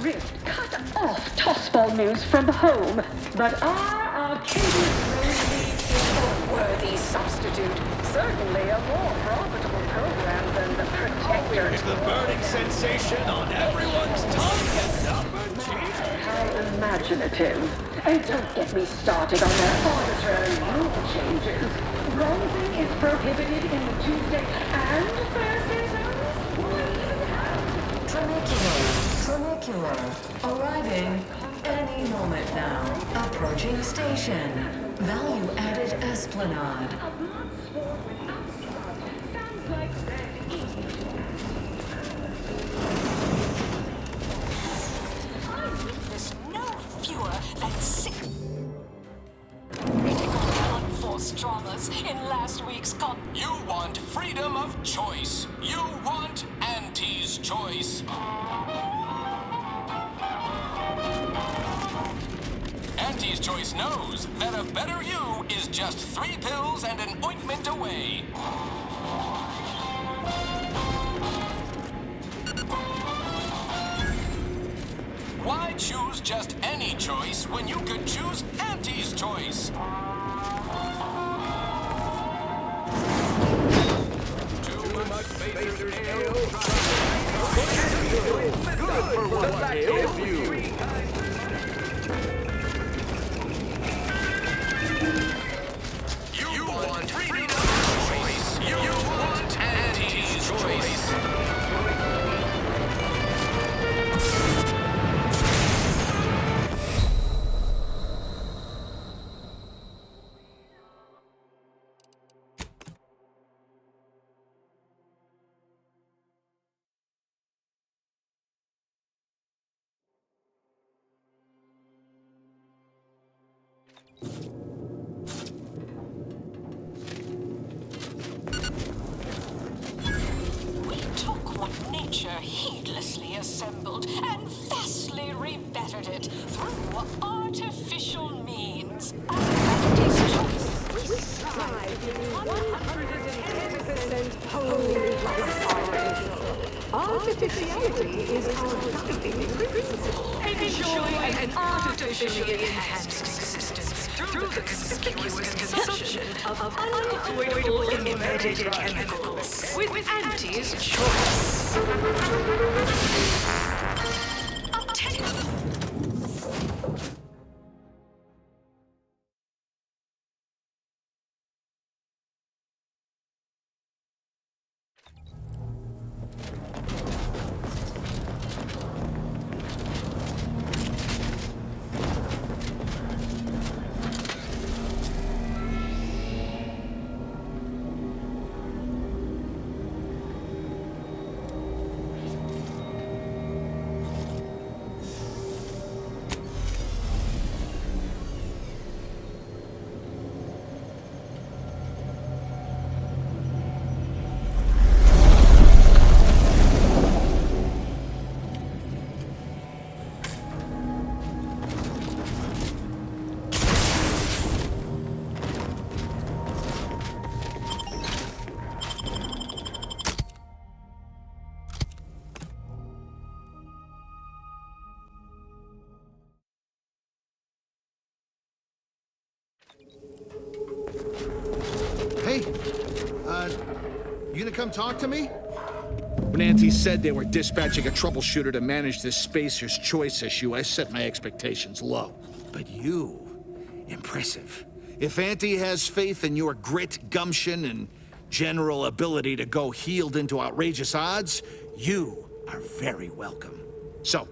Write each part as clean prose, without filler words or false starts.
Rift cut off tossball news from home, but our Arcadian Rosie is a worthy substitute. Certainly a more profitable program than the Protectorate. Is the burning sensation on everyone's tongue and number, Chief? How imaginative. And don't get me started on their arbitrary rule changes. Bronzing is prohibited in the Tuesday and Thursday zones. Trinicular. Arriving any moment now. Approaching station. Value added Esplanade. Sounds like Red Eve. I witnessed no fewer than 6 critical unforced dramas in last week's You want freedom of choice. You want Auntie's choice. Auntie's choice knows that a better you is just 3 pills and an ointment away. Why choose just any choice when you could choose Auntie's choice? Too much Baser's ale. Good for one like you. You want freedom of choice. You want Auntie's choice. We took what nature heedlessly assembled and fastly rebettered it through artificial means. Auntie's choice. We strive to be 110% wholly artificiality is our guiding principle. Enjoy an artificially enhanced existence through the conspicuous consumption of unavoidable embedded chemicals with Auntie's choice. Hey, you gonna come talk to me? When Auntie said they were dispatching a troubleshooter to manage this Spacer's Choice issue, I set my expectations low. But you, impressive. If Auntie has faith in your grit, gumption, and general ability to go healed into outrageous odds, you are very welcome. So,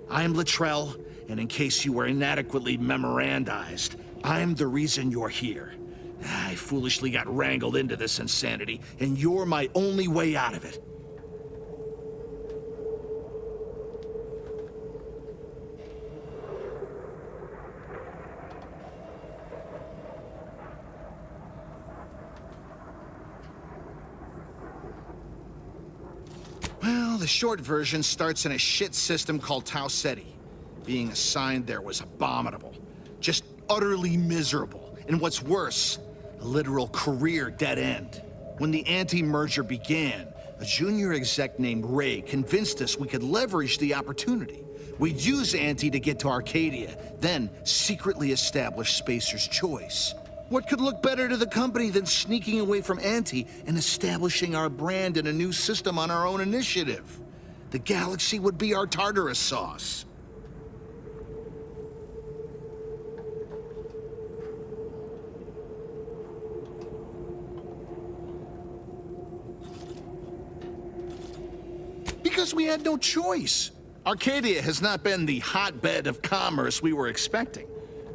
I'm Luttrell, and in case you were inadequately memorandized, I'm the reason you're here. I foolishly got wrangled into this insanity, and you're my only way out of it. Well, the short version starts in a shit system called Tau Ceti. Being assigned there was abominable. Just utterly miserable. And what's worse, a literal career dead end. When the anti-merger began, a junior exec named Wray convinced us we could leverage the opportunity. We'd use Auntie to get to Arcadia, then secretly establish Spacer's Choice. What could look better to the company than sneaking away from Auntie and establishing our brand in a new system on our own initiative? The galaxy would be our Tartarus sauce. Because we had no choice. Arcadia has not been the hotbed of commerce we were expecting.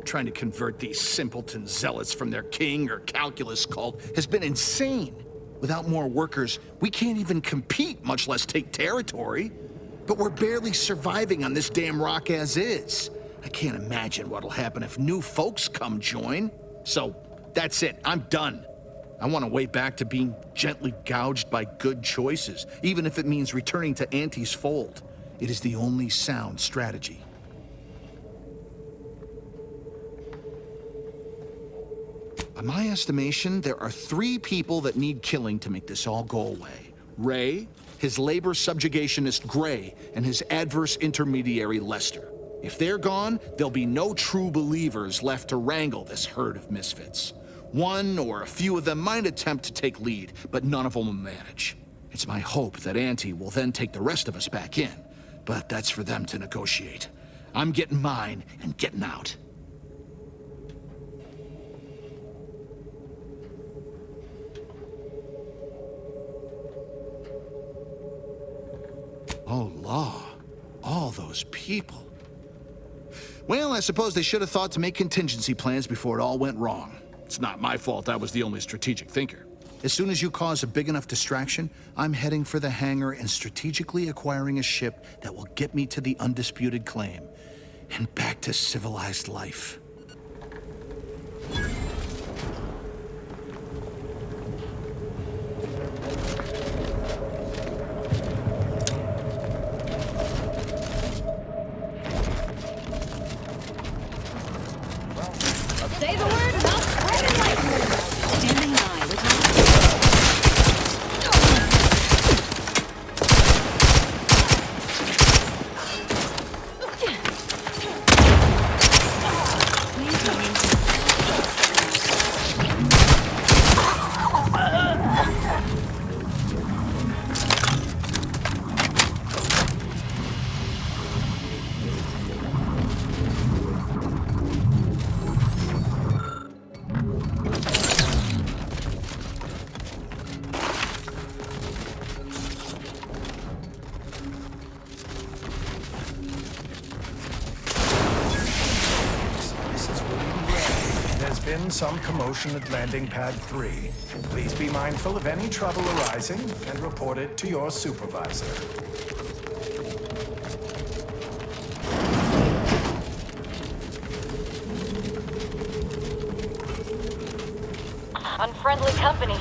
Trying to convert these simpleton zealots from their king or calculus cult has been insane. Without more workers, we can't even compete, much less take territory. But we're barely surviving on this damn rock as is. I can't imagine what'll happen if new folks come join. So, that's it. I'm done. I want a way back to being gently gouged by good choices, even if it means returning to Auntie's fold. It is the only sound strategy. By my estimation, there are 3 people that need killing to make this all go away. Wray, his labor subjugationist Gray, and his adverse intermediary Lester. If they're gone, there'll be no true believers left to wrangle this herd of misfits. One or a few of them might attempt to take lead, but none of them will manage. It's my hope that Auntie will then take the rest of us back in, but that's for them to negotiate. I'm getting mine and getting out. Oh, law. All those people. Well, I suppose they should have thought to make contingency plans before it all went wrong. It's not my fault I was the only strategic thinker. As soon as you cause a big enough distraction, I'm heading for the hangar and strategically acquiring a ship that will get me to the Undisputed claim and back to civilized life. Say the word and I'll spread it like standing by with some commotion at landing pad 3. Please be mindful of any trouble arising and report it to your supervisor. Unfriendly company.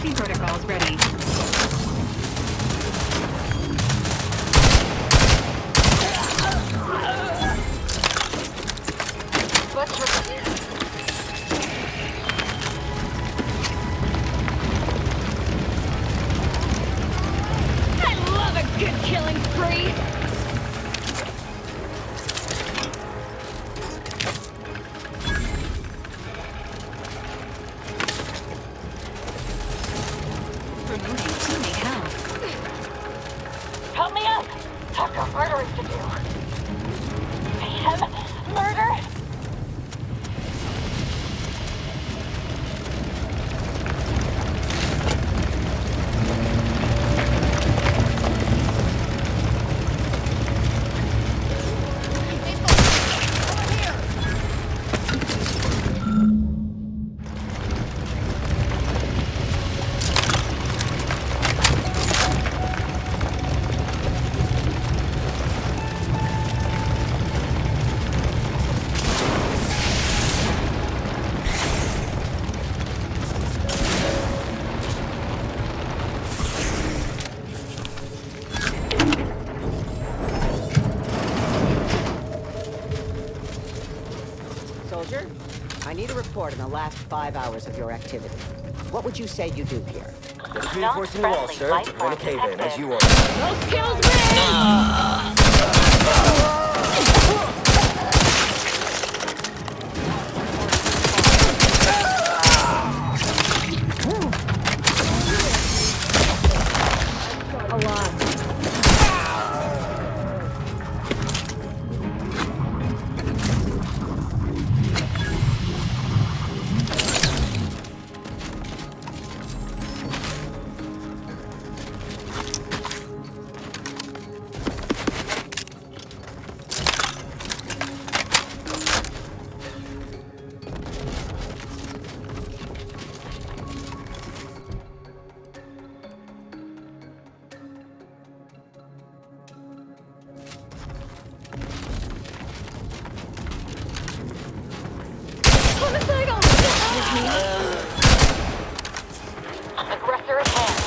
Safety protocols ready. I love a good killing spree! Removing teammate health. Help me up! I've got murdering to do. Mayhem? Murder? Soldier, I need a report on the last 5 hours of your activity. What would you say you do here? Just reinforcing the wall, sir. We're in a cave in, as you ordered. Those kills win! Aggressor at hand.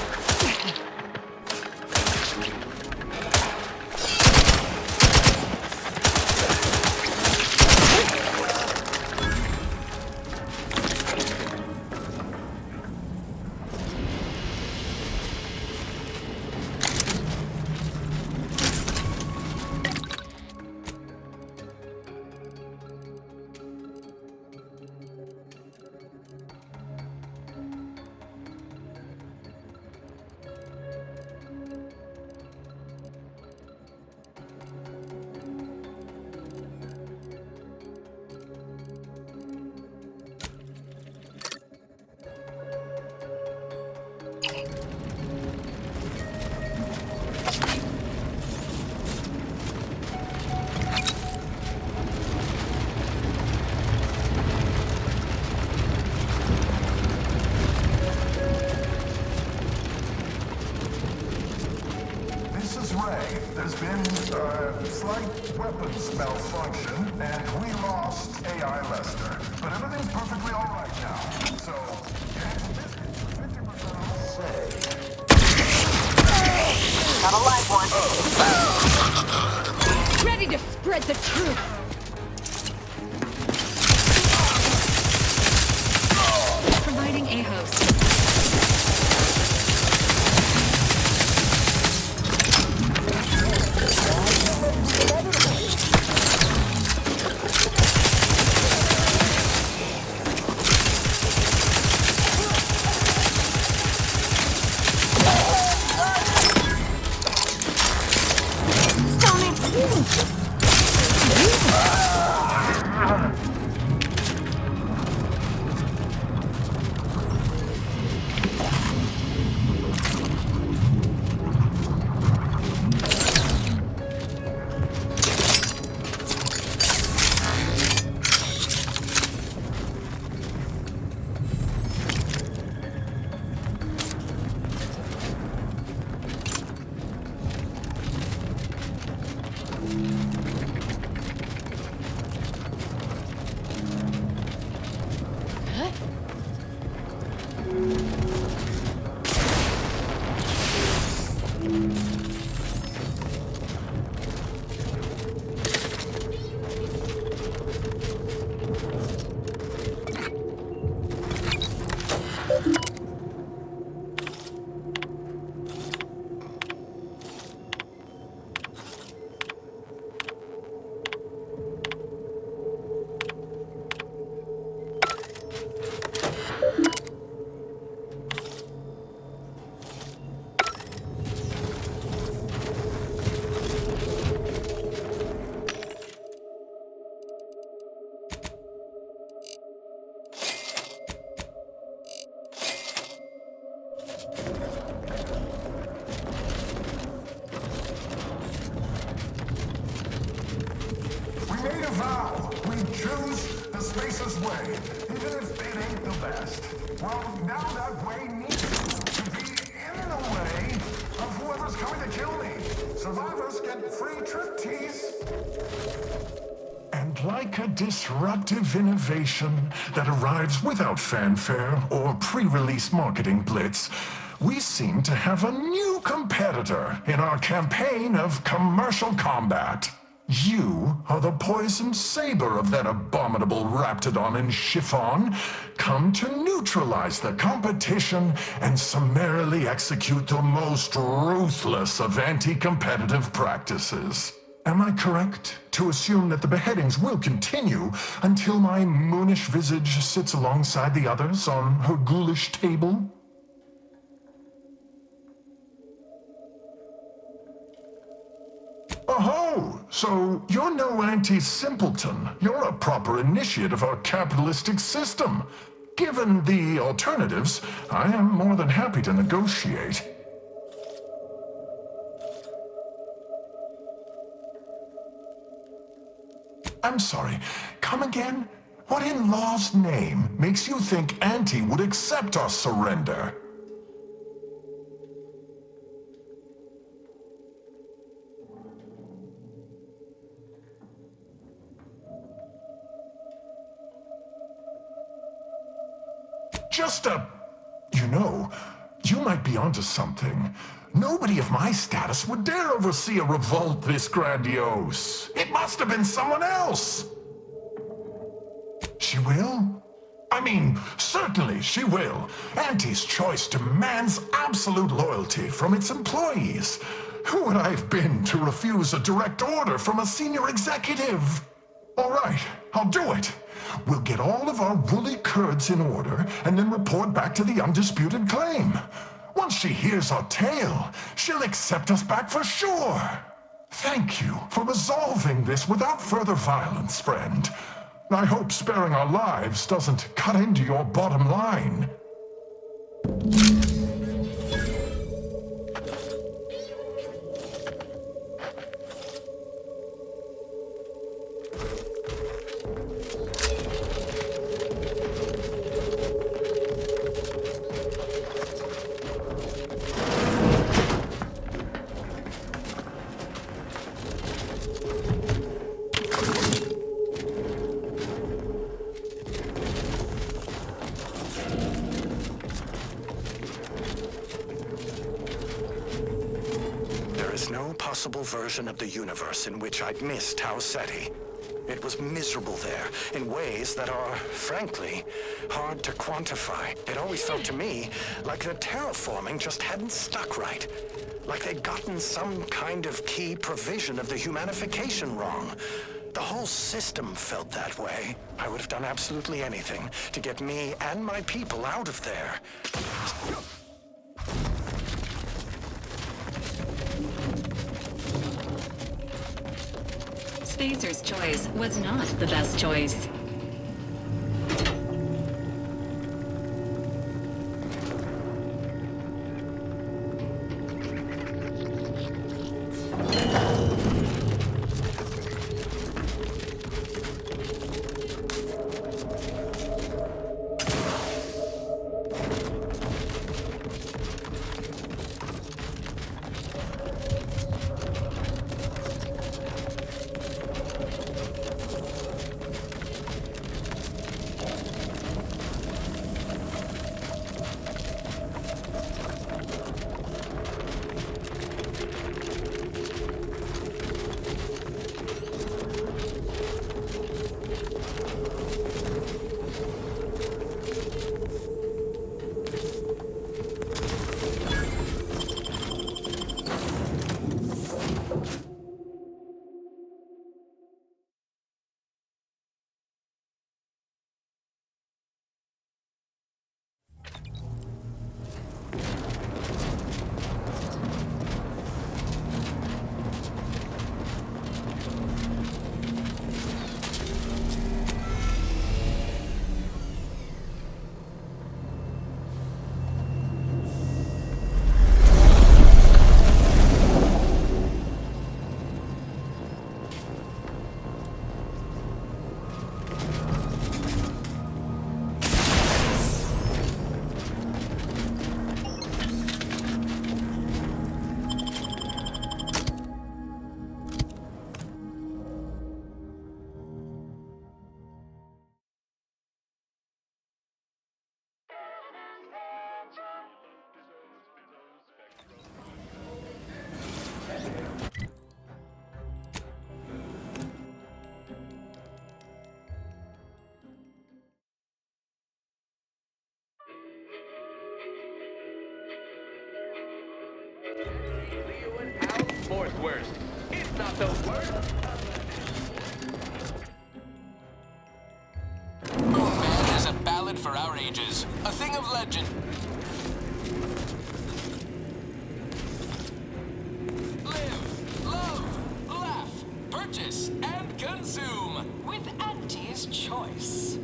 This is Wray. There's been slight weapons malfunction, and we lost AI Lester. But everything's perfectly all right now. So, cancel business for 50% off. Got a live one. Ready to spread the truth! Providing a host. vow we choose the Spacer's way, even if it ain't the best. Well, now that way needs to be in the way of whoever's coming to kill me. Survivors get free trip teas. And like a disruptive innovation that arrives without fanfare or pre-release marketing blitz, we seem to have a new competitor in our campaign of commercial combat. You are the poisoned saber of that abominable raptidon in chiffon, come to neutralize the competition and summarily execute the most ruthless of anti-competitive practices. Am I correct to assume that the beheadings will continue until my moonish visage sits alongside the others on her ghoulish table? Oh, so you're no anti-simpleton. You're a proper initiate of our capitalistic system. Given the alternatives, I am more than happy to negotiate. I'm sorry, come again? What in law's name makes you think Auntie would accept our surrender? You might be onto something. Nobody of my status would dare oversee a revolt this grandiose. It must have been someone else. She will? I mean, certainly she will. Auntie's choice demands absolute loyalty from its employees. Who would I have been to refuse a direct order from a senior executive? All right, I'll do it. We'll get all of our woolly curds in order and then report back to the Undisputed claim. Once she hears our tale, she'll accept us back for sure. Thank you for resolving this without further violence, friend. I hope sparing our lives doesn't cut into your bottom line. Version of the universe in which I'd missed Tau Ceti. It was miserable there in ways that are, frankly, hard to quantify. It always felt to me like the terraforming just hadn't stuck right. Like they'd gotten some kind of key provision of the humanification wrong. The whole system felt that way. I would have done absolutely anything to get me and my people out of there. Spacer's choice was not the best choice. fourth worst. It's not the worst. Man has a ballad for our ages. A thing of legend. Live, love, laugh, purchase, and consume. With Auntie's choice.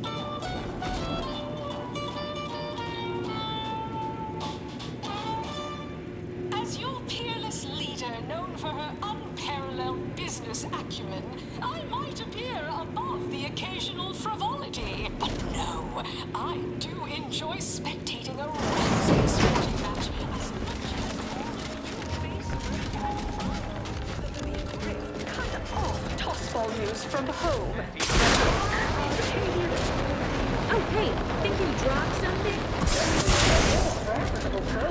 As your peerless leader, known for her unparalleled business acumen, I might appear above the occasional frivolity. But no, I do enjoy spectating a rousing sporting match as Cut off tossball news from home. Oh, hey, think you dropped something?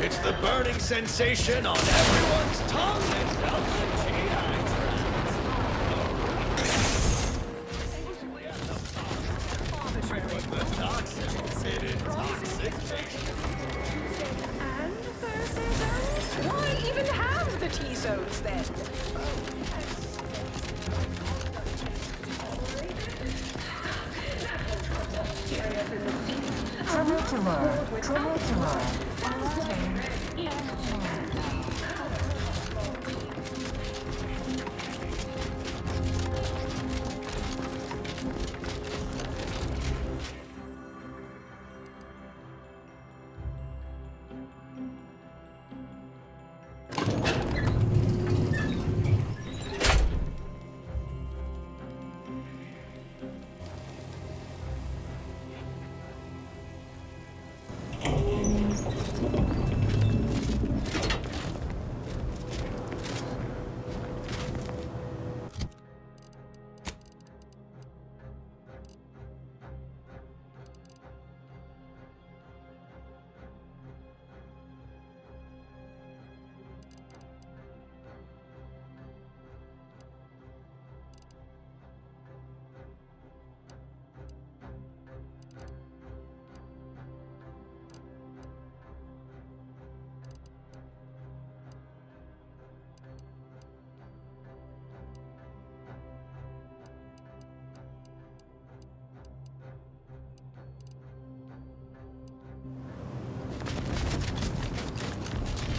It's the burning sensation on everyone's tongue and down the GI And Thursday zones? Why even have the T-zones then? Trinicular.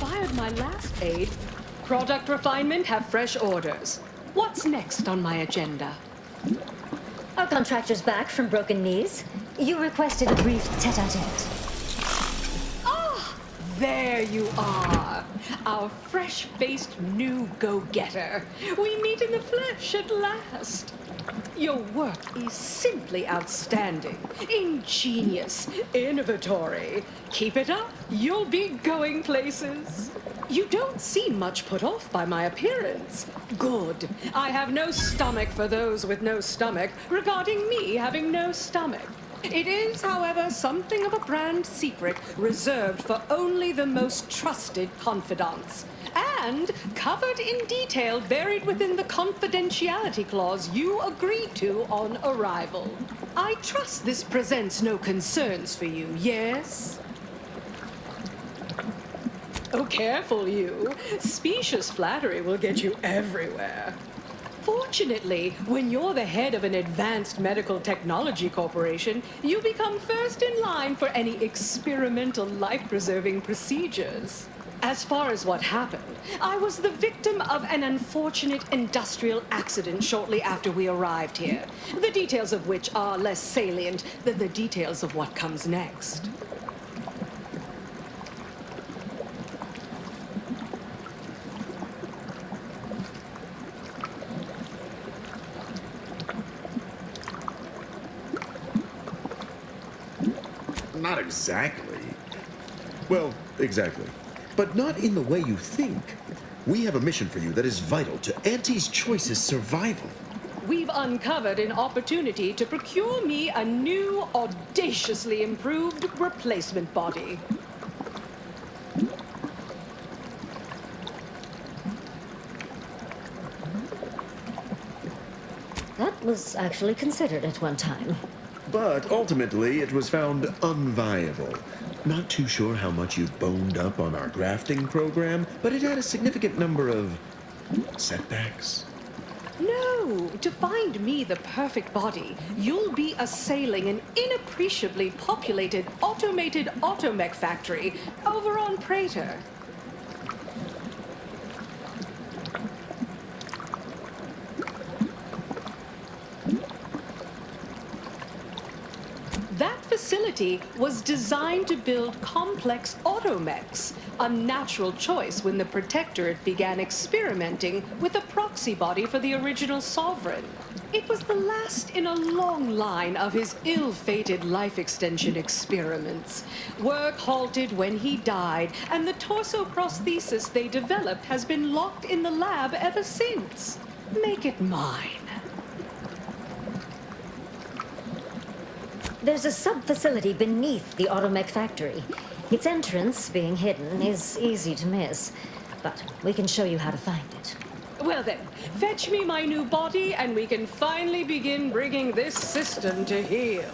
Fired my last aide. Product refinement have fresh orders. What's next on my agenda? Our contractor's back from broken knees. You requested a brief tete-a-tete. Ah, there you are. Our fresh-faced new go-getter. We meet in the flesh at last. Your work is simply outstanding, ingenious, innovatory. Keep it up, you'll be going places. You don't seem much put off by my appearance. Good. I have no stomach for those with no stomach regarding me having no stomach. It is, however, something of a brand secret reserved for only the most trusted confidants. And covered in detail buried within the confidentiality clause you agreed to on arrival. I trust this presents no concerns for you, yes? Oh, careful you. Specious flattery will get you everywhere. Fortunately, when you're the head of an advanced medical technology corporation, you become first in line for any experimental life-preserving procedures. As far as what happened, I was the victim of an unfortunate industrial accident shortly after we arrived here, the details of which are less salient than the details of what comes next. Not exactly. Well, exactly. But not in the way you think. We have a mission for you that is vital to Auntie's Choice's survival. We've uncovered an opportunity to procure me a new, audaciously improved replacement body. That was actually considered at one time. But ultimately, it was found unviable. Not too sure how much you boned up on our grafting program, but it had a significant number of Setbacks? No, to find me the perfect body, you'll be assailing an inappreciably populated automated automech factory over on Praetor. That facility was designed to build complex automechs, a natural choice when the Protectorate began experimenting with a proxy body for the original sovereign. It was the last in a long line of his ill-fated life extension experiments. Work halted when he died, and the torso prosthesis they developed has been locked in the lab ever since. Make it mine. There's a sub-facility beneath the automech factory. Its entrance, being hidden, is easy to miss, but we can show you how to find it. Well then, fetch me my new body and we can finally begin bringing this system to heel.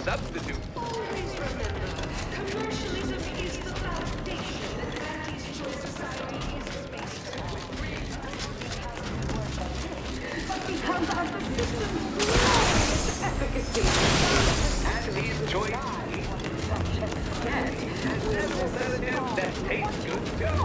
Substitute. Always remember, commercialism is the foundation that Auntie's choice society is based on. But because of the system's glorious efficacy, Auntie's choice. Auntie has several sedatives that taste good too.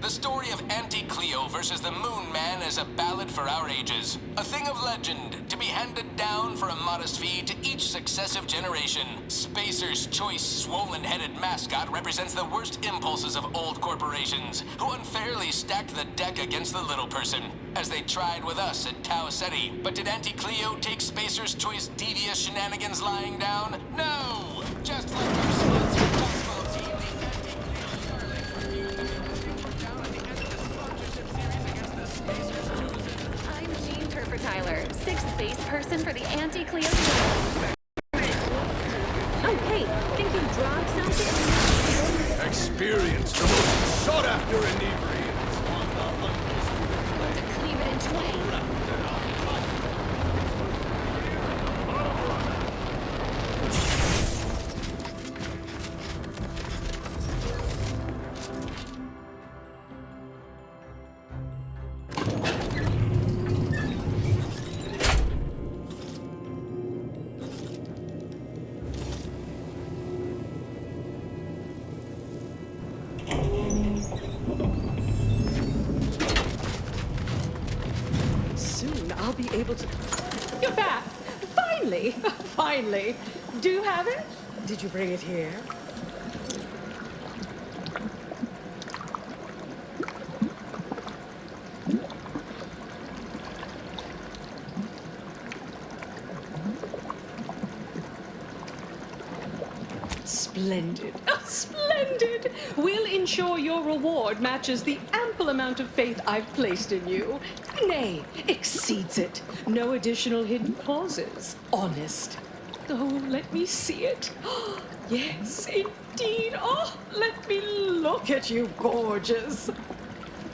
The story of Auntie Cleo versus the Moon Man is a ballad for our ages. A thing of legend, to be handed down for a modest fee to each successive generation. Spacer's Choice swollen-headed mascot represents the worst impulses of old corporations, who unfairly stacked the deck against the little person, as they tried with us at Tau Ceti. But did Auntie Cleo take Spacer's Choice devious shenanigans lying down? No! Just like our sponsor, Dustball Team, Tyler, 6th base person for the Auntie Cleo team. Oh, hey, think you dropped something? Experience the most sought-after inebriates on the Undisputed. To cleave it in twain. You're back! Finally! Finally! Do you have it? Did you bring it here? Splendid! Oh, splendid! Splendid! We'll ensure your reward matches the ample amount of faith I've placed in you. Nay, exceeds it. No additional hidden clauses. Honest. Oh, let me see it. Yes, indeed. Oh, let me look at you, gorgeous.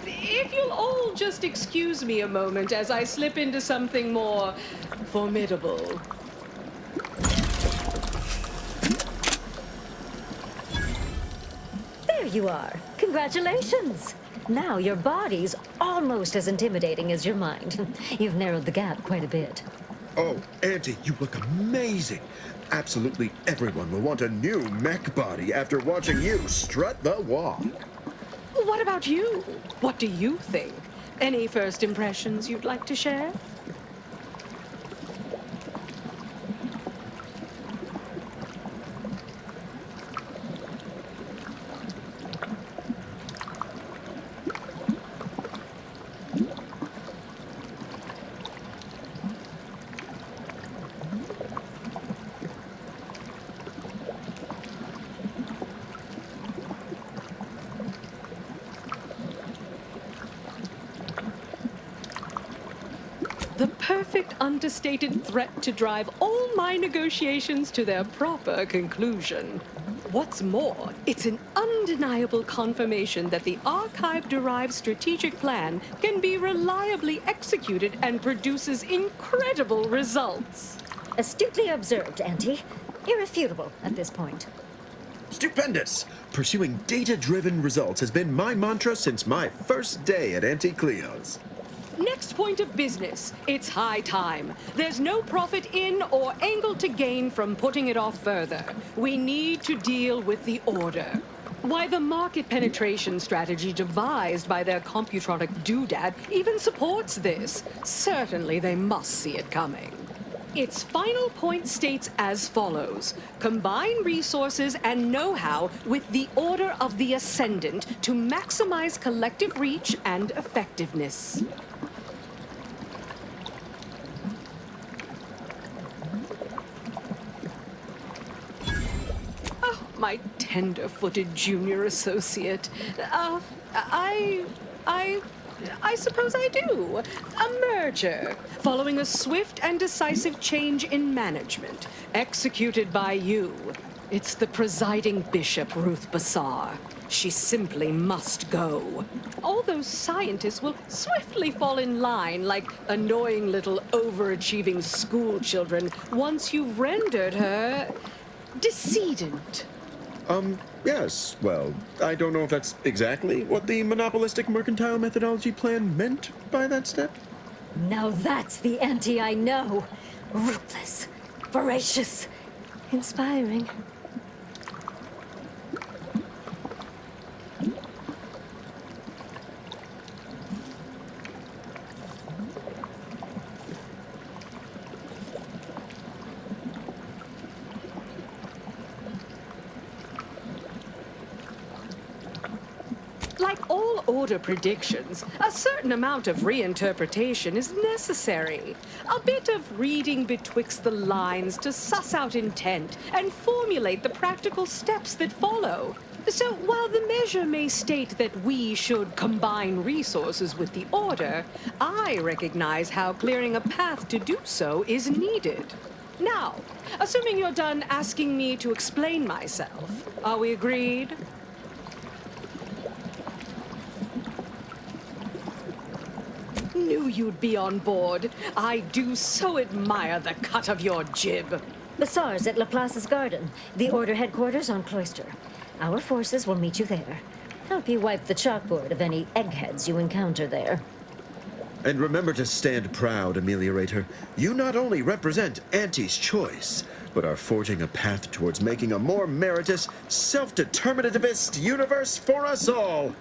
If you'll all just excuse me a moment as I slip into something more formidable. There you are. Congratulations. Now your body's almost as intimidating as your mind. You've narrowed the gap quite a bit. Oh, Auntie, you look amazing. Absolutely everyone will want a new mech body after watching you strut the walk. What about you? What do you think? Any first impressions you'd like to share? The perfect understated threat to drive all my negotiations to their proper conclusion. What's more, it's an undeniable confirmation that the Archive-derived strategic plan can be reliably executed and produces incredible results. Astutely observed, Auntie. Irrefutable at this point. Stupendous! Pursuing data-driven results has been my mantra since my first day at Auntie Cleo's. Next point of business. It's high time. There's no profit in or angle to gain from putting it off further. We need to deal with the Order. Why, the market penetration strategy devised by their computronic doodad even supports this. Certainly they must see it coming. Its final point states as follows. Combine resources and know-how with the Order of the Ascendant to maximize collective reach and effectiveness. My tender-footed junior associate. I suppose I do. A merger, following a swift and decisive change in management, executed by you. It's the presiding bishop, Ruth Basar. She simply must go. All those scientists will swiftly fall in line like annoying little overachieving school children once you've rendered her decedent. Yes. Well, I don't know if that's exactly what the monopolistic mercantile methodology plan meant by that step. Now that's the Auntie I know. Ruthless, voracious, inspiring. Like all Order predictions, a certain amount of reinterpretation is necessary. A bit of reading betwixt the lines to suss out intent and formulate the practical steps that follow. So while the measure may state that we should combine resources with the Order, I recognize how clearing a path to do so is needed. Now, assuming you're done asking me to explain myself, are we agreed? Knew you'd be on board. I do so admire the cut of your jib. Basar's at Laplace's garden, the Order headquarters on Cloister. Our forces will meet you there. Help you wipe the chalkboard of any eggheads you encounter there. And remember to stand proud, Ameliorator. You not only represent Auntie's choice, but are forging a path towards making a more meritorious, self-determinativist universe for us all.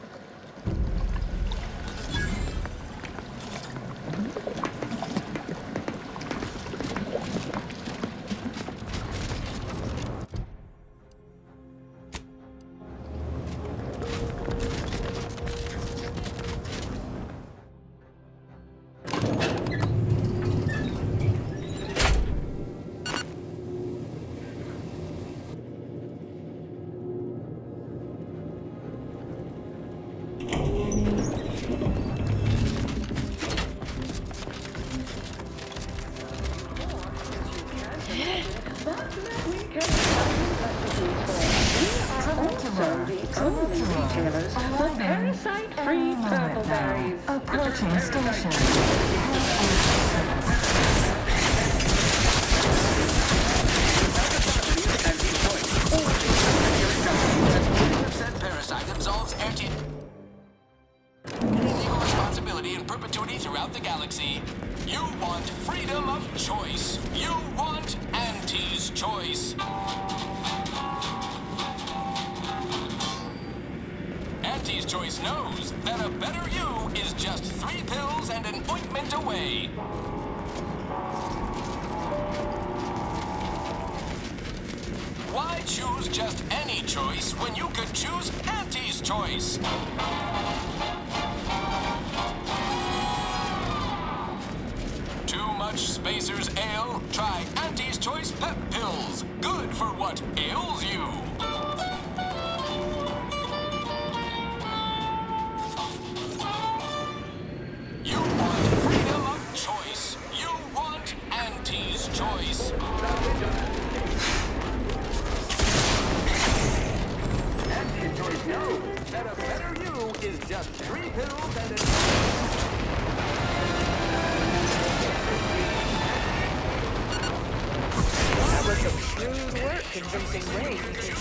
parasite-free purple berries. Approaching station. Said parasite absolves Auntie. Any legal responsibility in perpetuity throughout the galaxy. You want freedom of choice. You want Auntie's choice. Auntie's choice knows that a better you is just 3 pills and an ointment away. Why choose just any choice when you could choose Auntie's choice? Too much Spacer's ale? Try Auntie's Choice Pep Pills. Good for what ails you. You want freedom of choice. You want Auntie's choice. Auntie's choice knows that a better you is just 3 pills and a... That was some shrewd work convincing Wray to do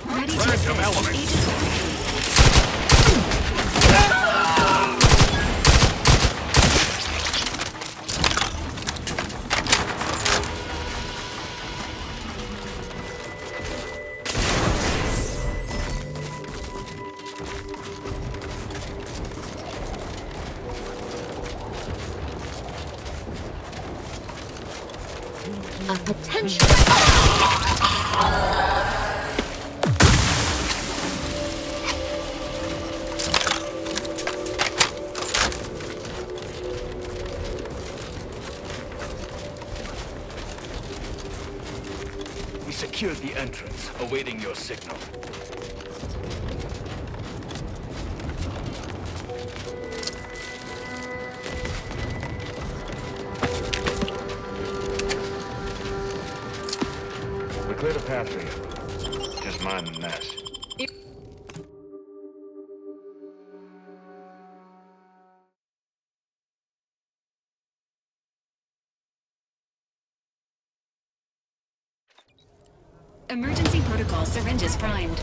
Random elements. A potential. We secured the entrance, awaiting your signal. We cleared a path for you. Just mind the mess. Emergency protocol syringes primed.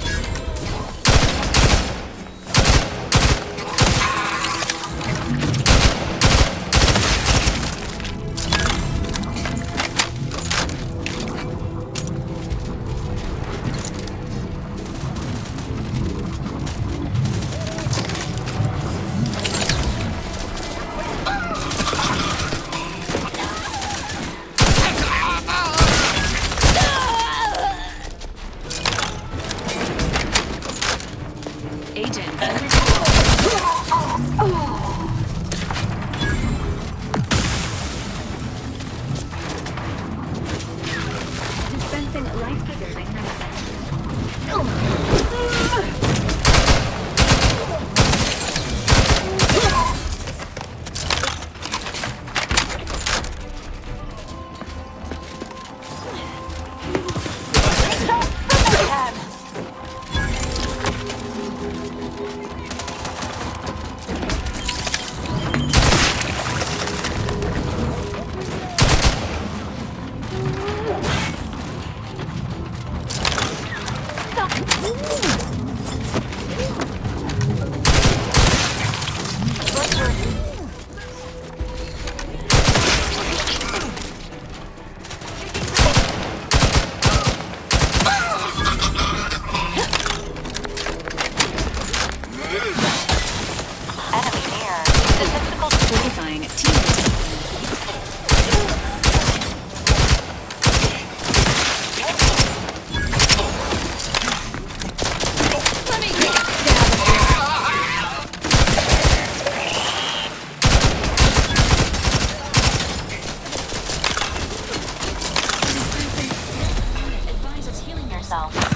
yourself.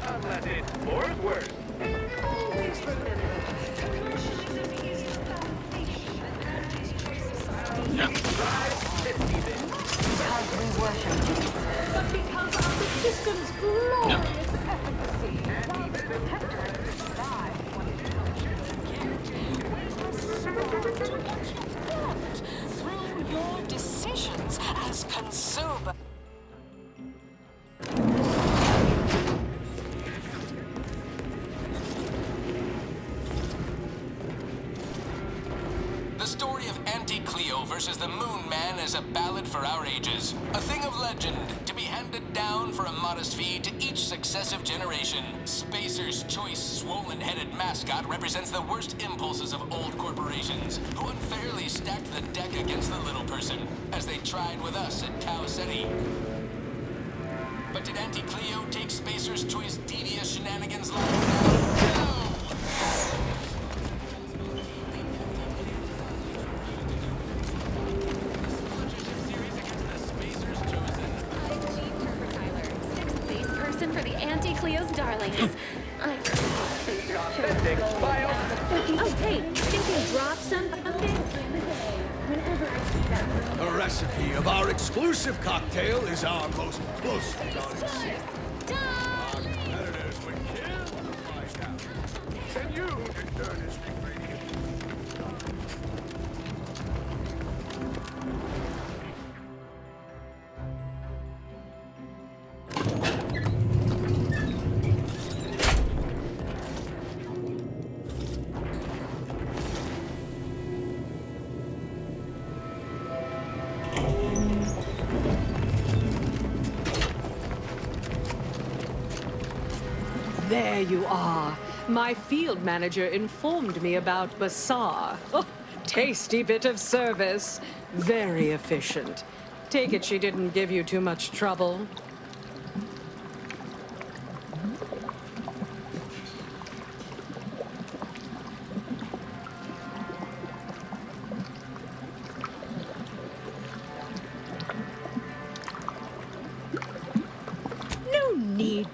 Unleaded or worse. Always remember, commercialism is the foundation that anti-choice society thrives 50 bits. Because we worship Jesus. But because of the system's glorious efficacy. While the Protectorate thrives when it Through your decisions as consumer. The story of Auntie Cleo versus the Moon Man is a ballad for our ages. A thing of legend, to be handed down for a modest fee to each successive generation. Spacer's choice swollen-headed mascot represents the worst impulses of old corporations, who unfairly stacked the deck against the little person, as they tried with us at Tau Ceti. But did Auntie Cleo take Spacer's choice devious shenanigans like no! For the Auntie Cleo's darlings. I Oh, hey, think you dropped something? Whenever I see that room. The recipe of our exclusive cocktail is our most closely guarded secret. Our competitors would kill to find out. Can you discern this ingredient? There you are. My field manager informed me about Basar. Oh, tasty bit of service. Very efficient. Take it she didn't give you too much trouble.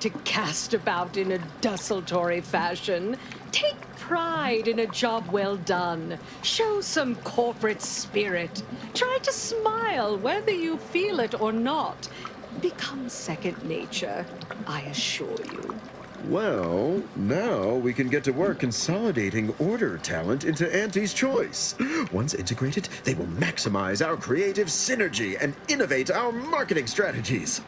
To cast about in a desultory fashion. Take pride in a job well done. Show some corporate spirit. Try to smile whether you feel it or not. Become second nature, I assure you. Well, now we can get to work consolidating order talent into Auntie's choice. Once integrated, they will maximize our creative synergy and innovate our marketing strategies.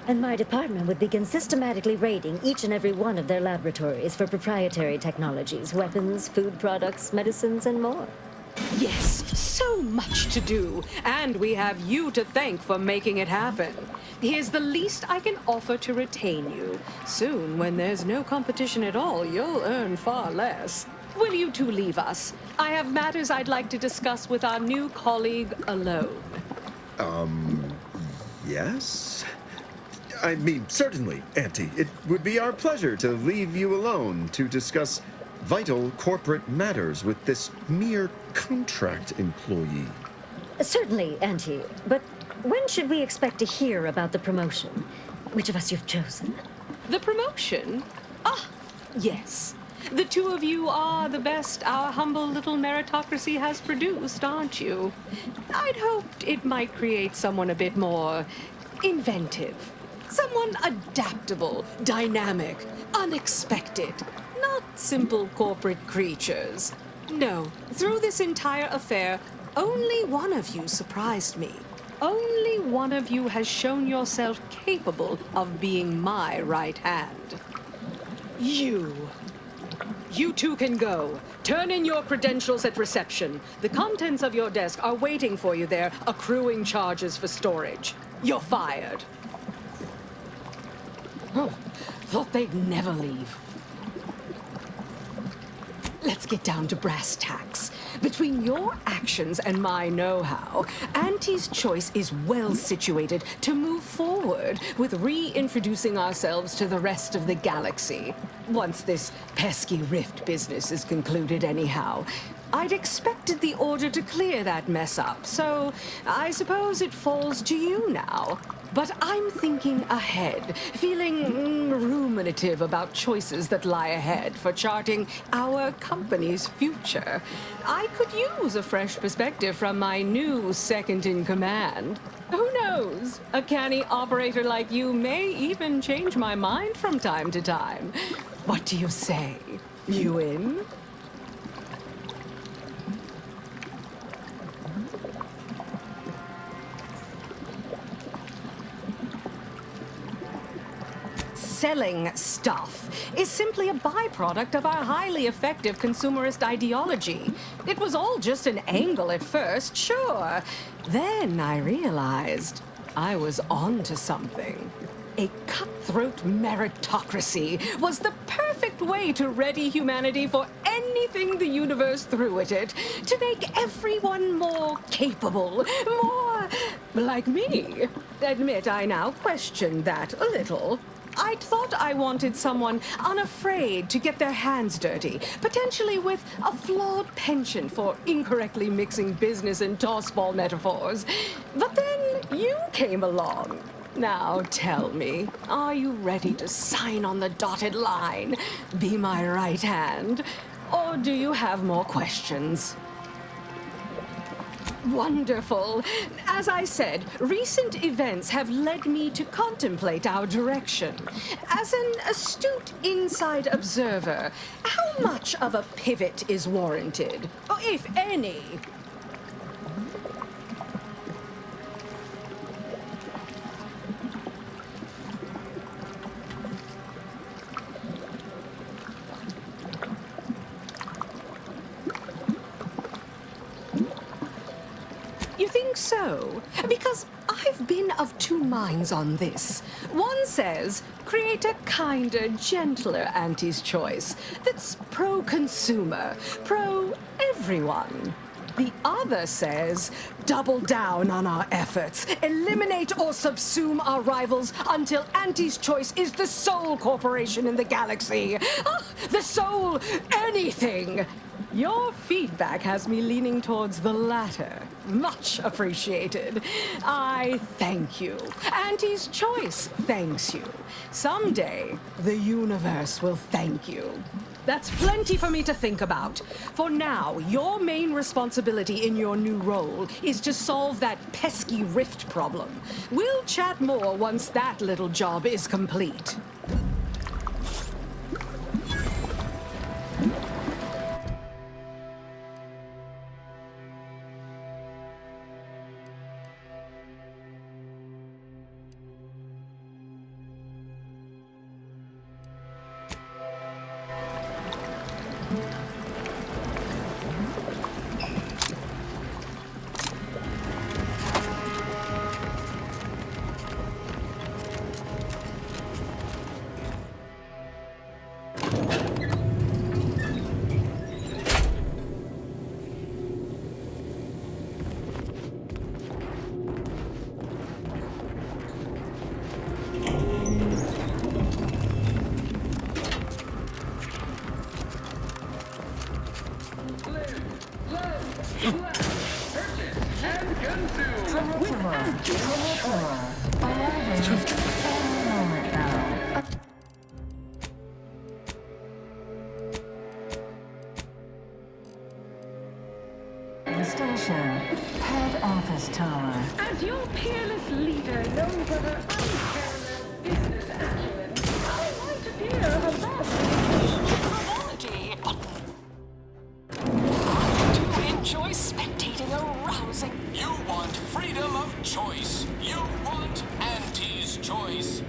And my department would begin systematically raiding each and every one of their laboratories for proprietary technologies, weapons, food products, medicines, and more. Yes, so much to do, and we have you to thank for making it happen. Here's the least I can offer to retain you. Soon, when there's no competition at all, you'll earn far less. Will you two leave us? I have matters I'd like to discuss with our new colleague alone. Yes? I mean, certainly, Auntie. It would be our pleasure to leave you alone to discuss vital corporate matters with this mere contract employee. Certainly, Auntie. But when should we expect to hear about the promotion? Which of us you've chosen? The promotion? Ah, yes. The two of you are the best our humble little meritocracy has produced, aren't you? I'd hoped it might create someone a bit more inventive. Someone adaptable, dynamic, unexpected. Not simple corporate creatures. No, through this entire affair, only one of you surprised me. Only one of you has shown yourself capable of being my right hand. You. You two can go. Turn in your credentials at reception. The contents of your desk are waiting for you there, accruing charges for storage. You're fired. Oh, thought they'd never leave. Let's get down to brass tacks. Between your actions and my know-how, Auntie's choice is well situated to move forward with reintroducing ourselves to the rest of the galaxy. Once this pesky rift business is concluded anyhow. I'd expected the Order to clear that mess up, so I suppose it falls to you now. But I'm thinking ahead, feeling ruminative about choices that lie ahead for charting our company's future. I could use a fresh perspective from my new second-in-command. Who knows? A canny operator like you may even change my mind from time to time. What do you say? You in? Selling stuff is simply a byproduct of our highly effective consumerist ideology. It was all just an angle at first, sure. Then I realized I was onto something. A cutthroat meritocracy was the perfect way to ready humanity for anything the universe threw at it, to make everyone more capable, more like me. Admit I now question that a little. I'd thought I wanted someone unafraid to get their hands dirty, potentially with a flawed penchant for incorrectly mixing business and tossball metaphors. But then you came along. Now tell me, are you ready to sign on the dotted line, be my right hand, or do you have more questions? Wonderful. As I said, recent events have led me to contemplate our direction. As an astute inside observer, how much of a pivot is warranted, if any? You think so? Because I've been of two minds on this. One says, create a kinder, gentler Auntie's choice that's pro-consumer, pro-everyone. The other says, double down on our efforts, eliminate or subsume our rivals until Auntie's Choice is the sole corporation in the galaxy. The sole anything. Your feedback has me leaning towards the latter. Much appreciated. I thank you. Auntie's Choice thanks you. Someday, the universe will thank you. That's plenty for me to think about. For now, your main responsibility in your new role is to solve that pesky rift problem. We'll chat more once that little job is complete. Station, head office tower. As your peerless leader, known for her unparalleled business acumen, I might appear above frivolity. I do enjoy spectating a rousing. You want freedom of choice. You want Auntie's Choice.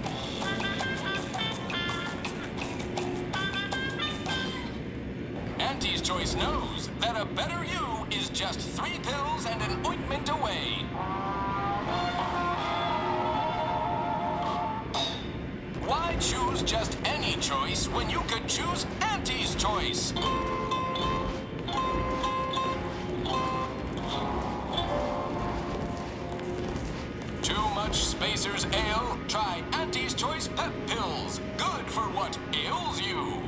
Auntie's Choice knows that a better you is just 3 pills and an ointment away. Why choose just any choice when you could choose Auntie's Choice? Too much Spacer's Ale? Try Auntie's Choice Pep Pills. Good for what ails you.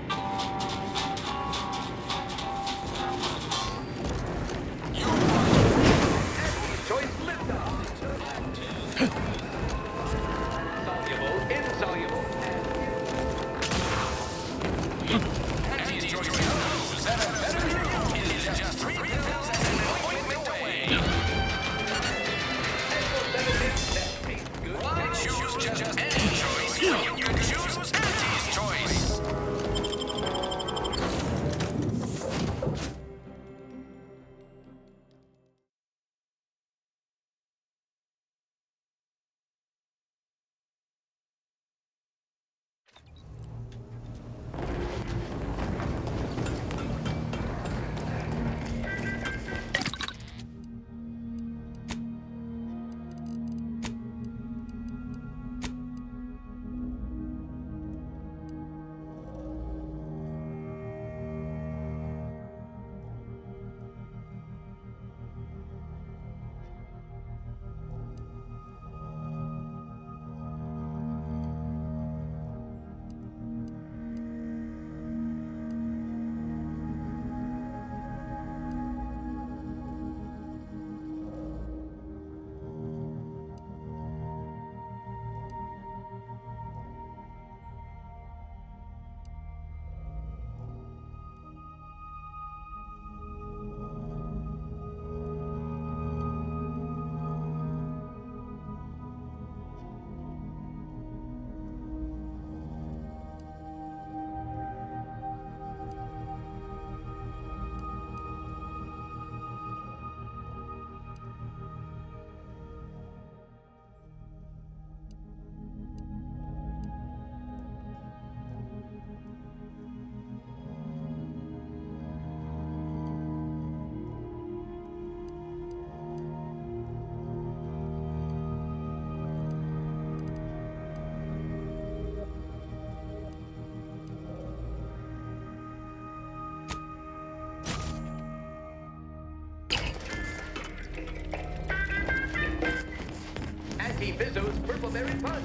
Auntie Bizzo's Purple Berry Punch.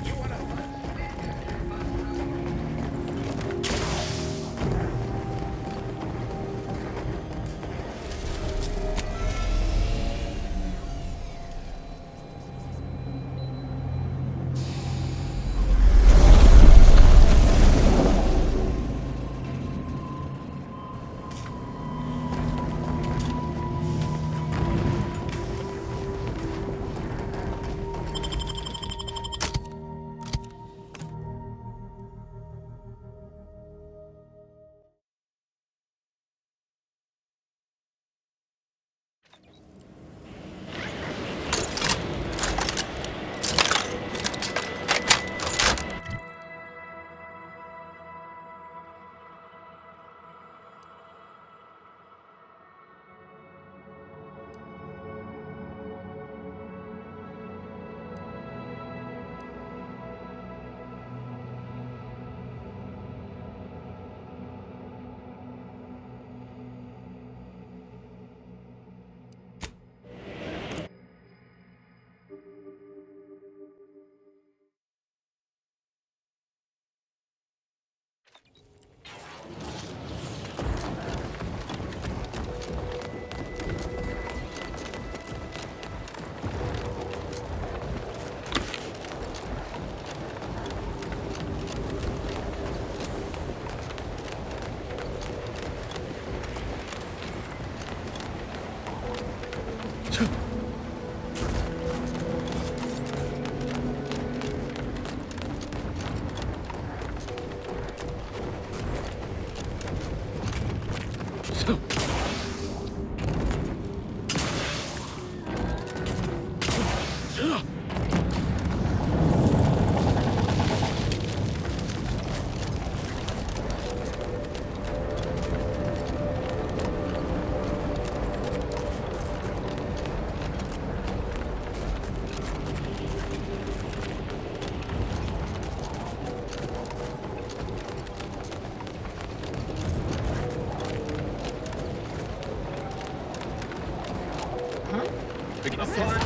You want a punch?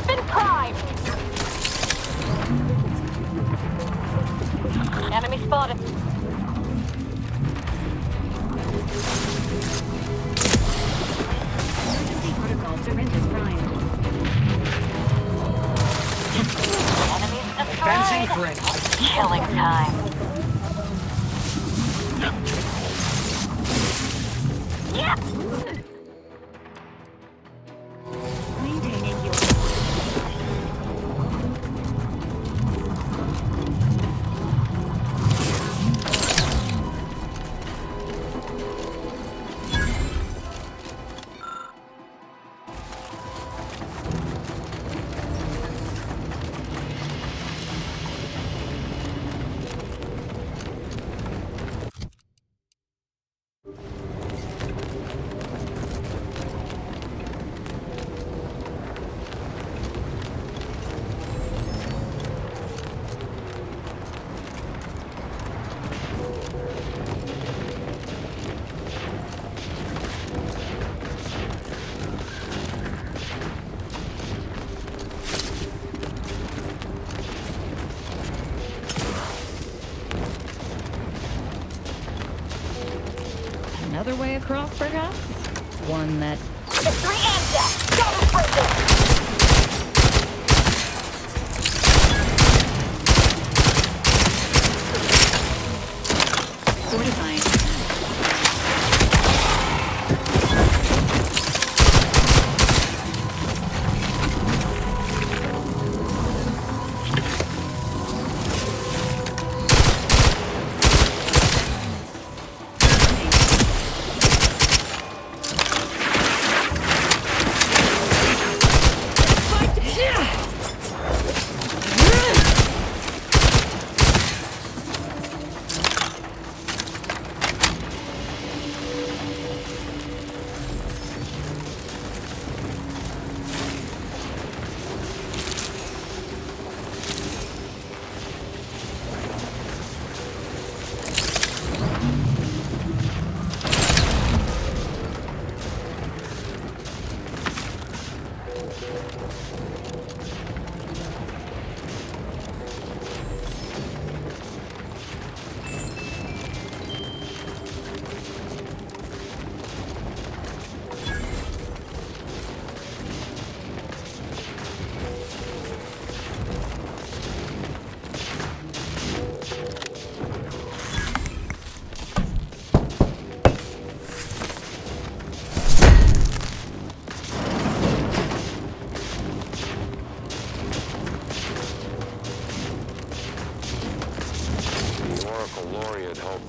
Been primed. Enemy spotted. Emergency protocol syringes primed. Enemies Advancing destroyed. fringe. Killing time. Yeah. Maintaining your... Another way across, perhaps? One that... Victory and death! Double breaking! Fortifying.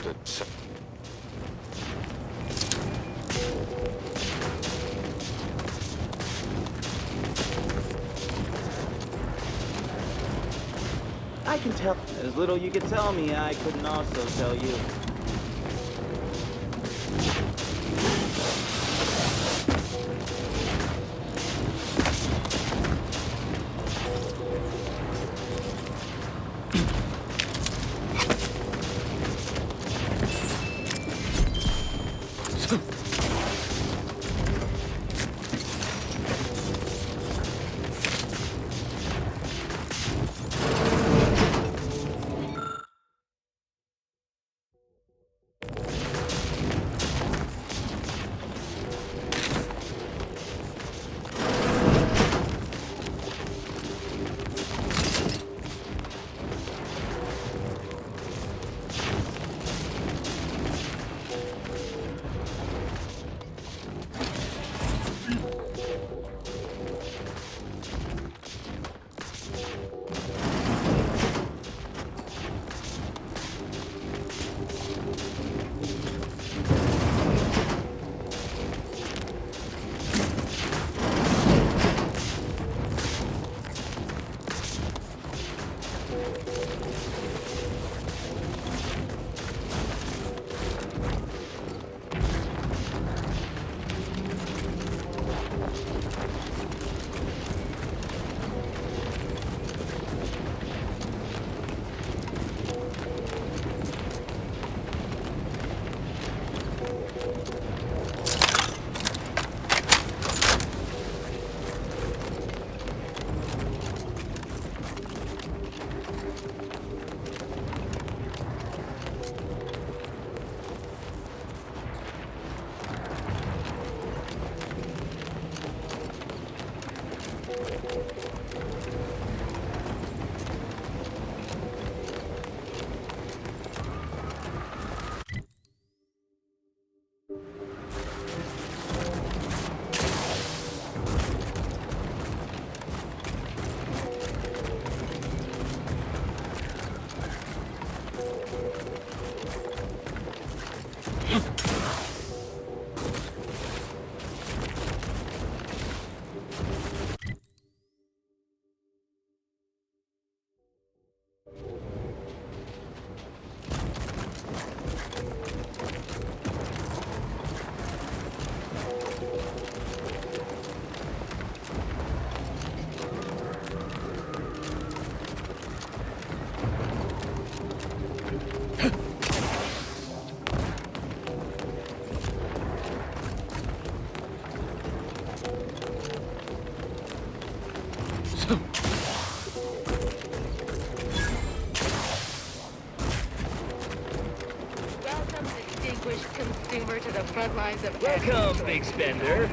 to... I can tell. As little you could tell me, I couldn't also tell you. Front lines of welcome, big spender.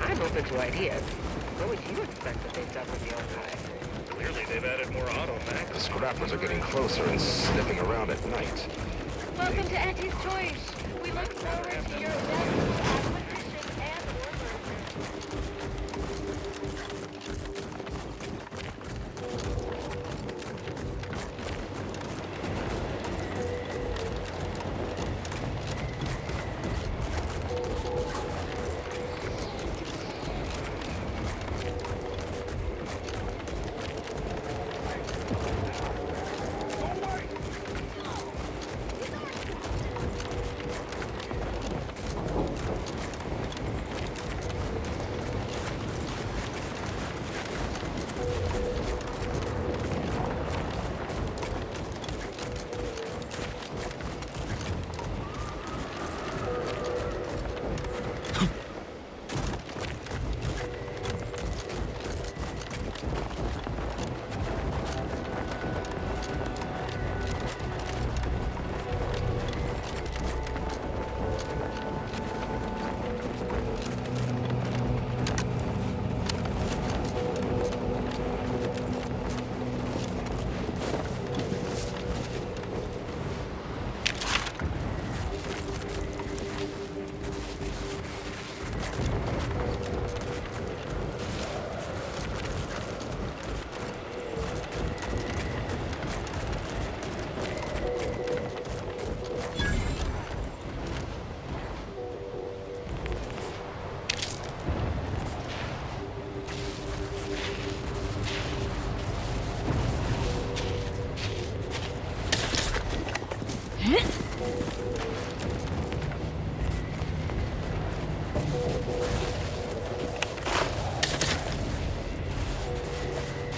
I'm open to ideas. What would you expect that they've done with the archive? Clearly, they've added more auto-mech. The scrappers are getting closer and sniffing around at night. Welcome to Auntie's Choice. We look forward to your next acquisition and or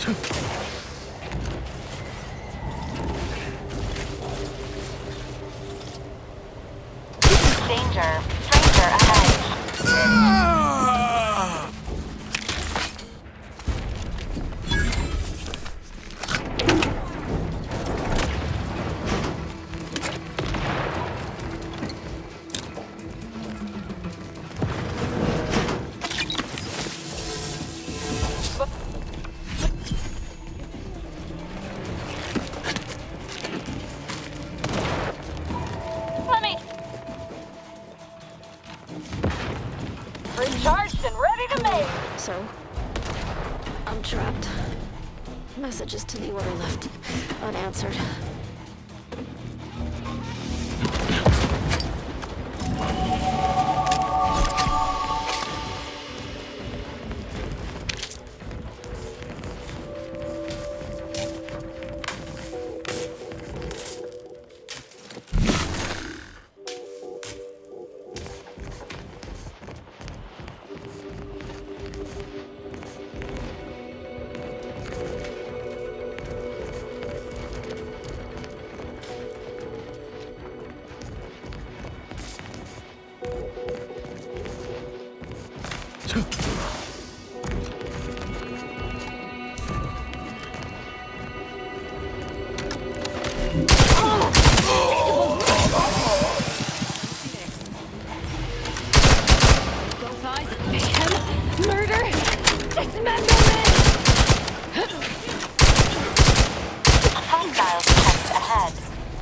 Danger. Stranger ahead. Recharged and ready to make. So, I'm trapped. Messages to the order left unanswered.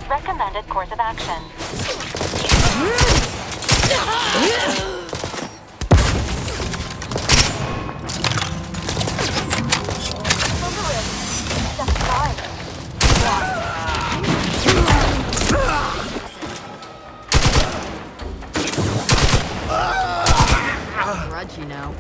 Recommended course of action. Grudge, you know.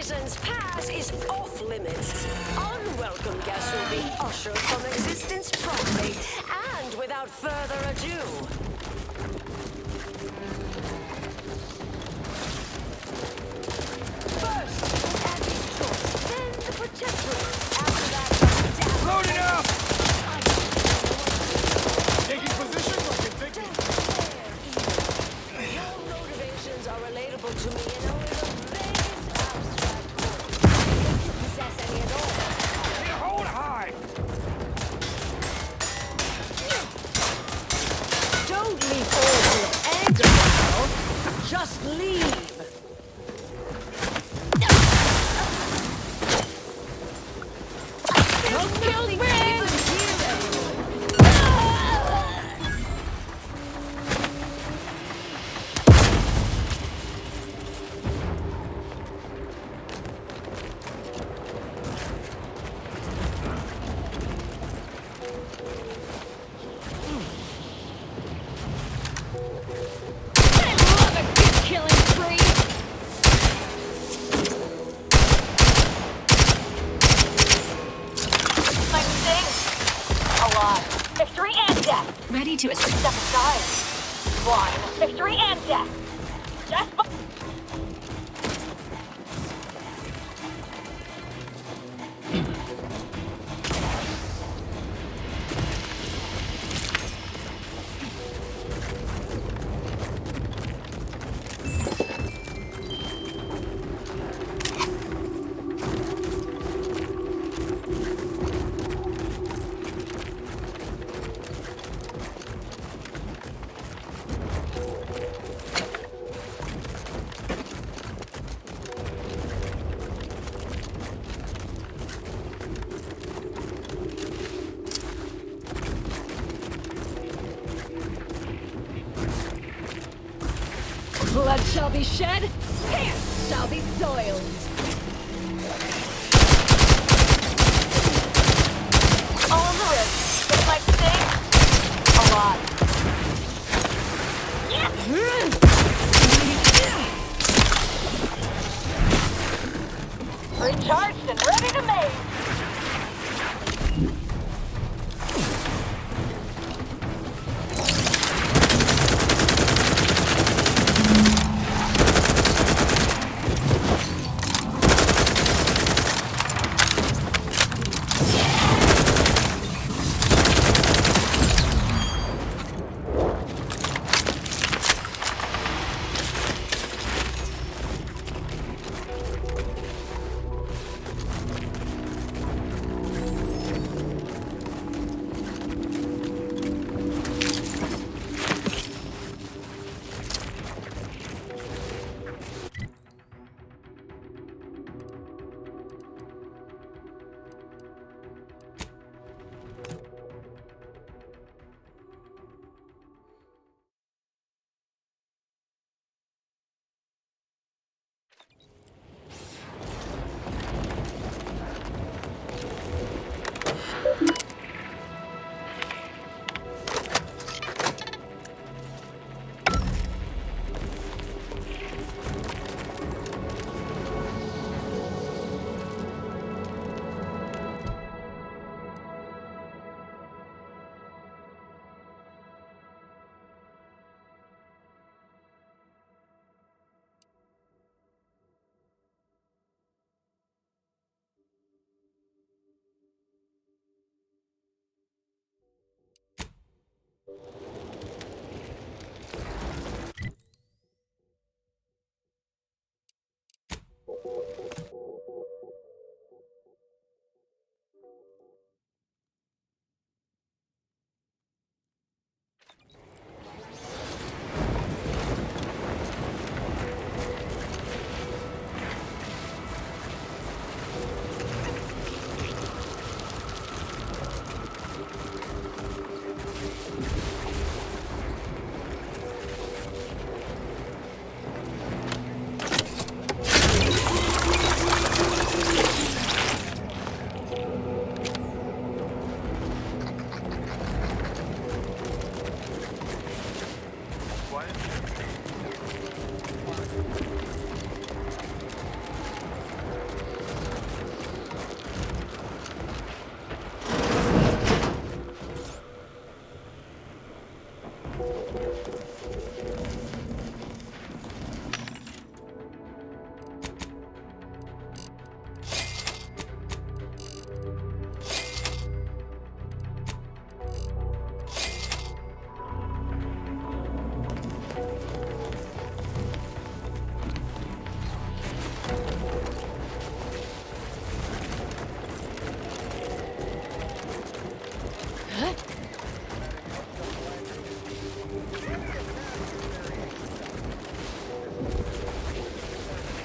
Reason's Pass is off limits. Unwelcome guests will be ushered from existence promptly and without further ado. First, Auntie's choice, then the Protectorate. After that, Load it up! Taking position, or can take it? Your motivations are relatable to me in only the vaguest abstract form. If you possess any at all. Hey, hold high! Don't leave all your anger now. Just leave. Don't kill me, even hear anyone. Killing spree! My thing. A lot. Victory and death. Ready to assist. Step aside. One. Victory and death. Just. Blood shall be shed, hands shall be soiled. All on the wrist. It might sting. A lot. Recharged and ready to maze.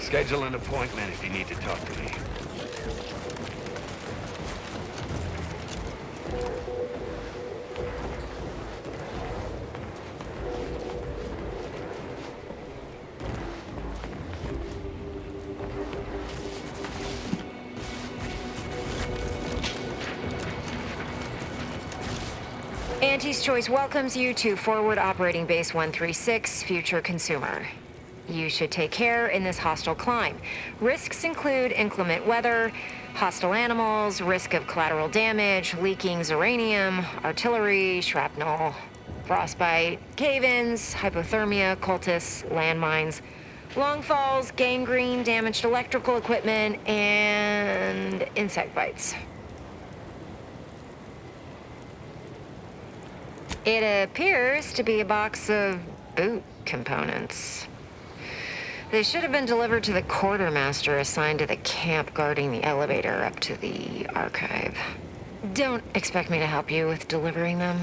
Schedule an appointment if you need to talk to me. Auntie's Choice welcomes you to Forward Operating Base 136, Future Consumer. You should take care in this hostile climb. Risks include inclement weather, hostile animals, risk of collateral damage, leaking uranium, artillery, shrapnel, frostbite, cave-ins, hypothermia, cultists, landmines, long falls, gangrene, damaged electrical equipment, and insect bites. It appears to be a box of boot components. They should have been delivered to the quartermaster assigned to the camp guarding the elevator up to the archive. Don't expect me to help you with delivering them.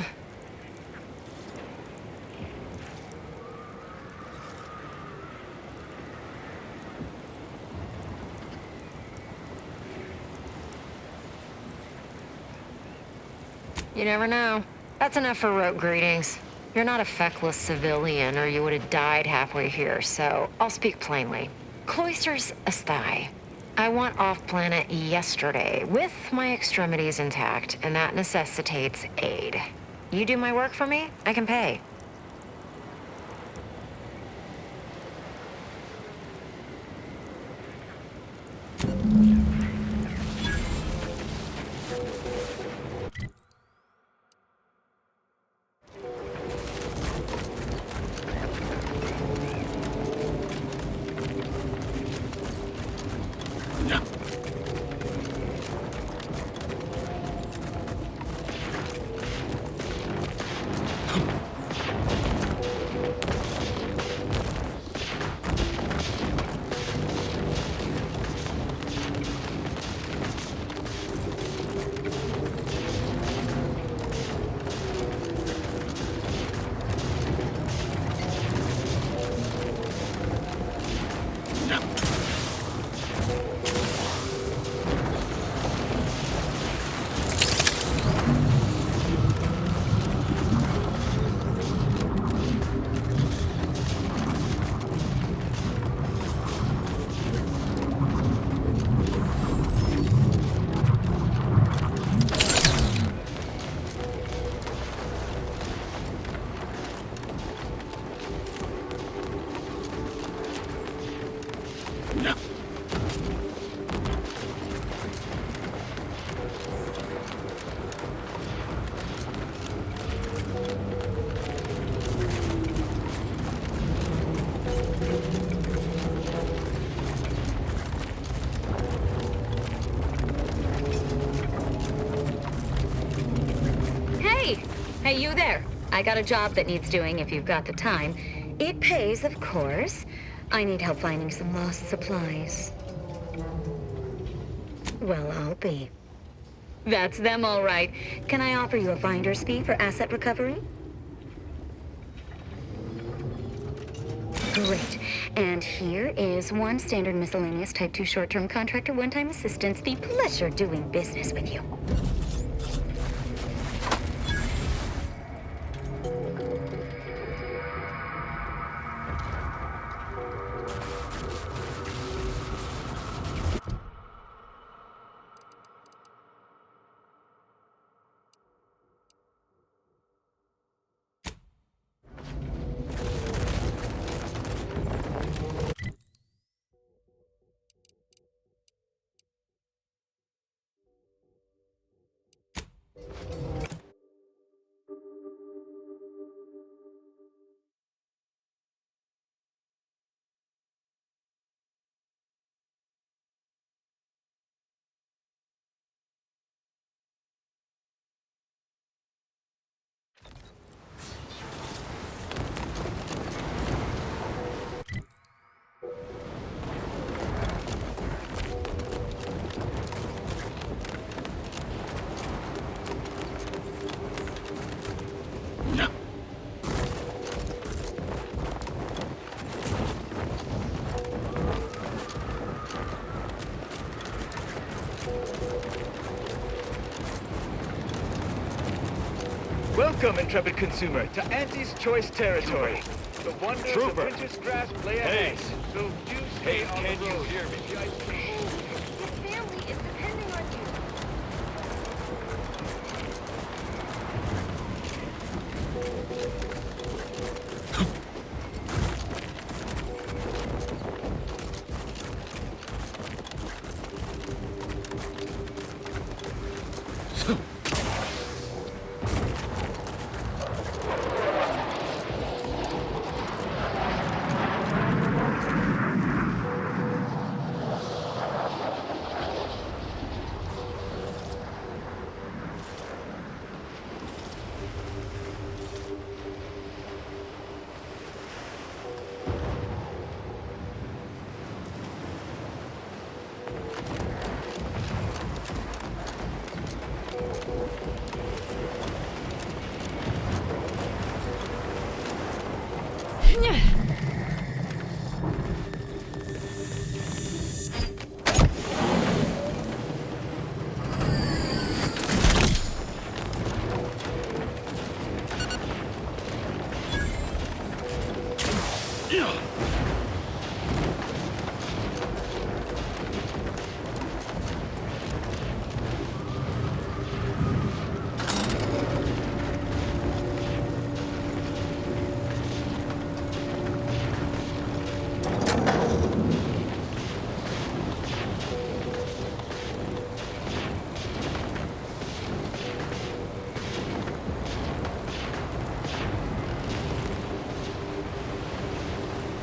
You never know. That's enough for rote greetings. You're not a feckless civilian, or you would have died halfway here, so I'll speak plainly. Cloister's a sty. I want off-planet yesterday, with my extremities intact, and that necessitates aid. You do my work for me, I can pay. Hey, you there. I got a job that needs doing if you've got the time. It pays, of course. I need help finding some lost supplies. Well, I'll be. That's them, all right. Can I offer you a finder's fee for asset recovery? Great. And here is one standard miscellaneous Type 2 short-term contractor one-time assistance fee. Pleasure doing business with you. Welcome, intrepid consumer, to Auntie's Choice territory. The wonders Trooper. of Winter's Grasp lay ahead. So do stay on Can the you road. hear me? His family is depending on you.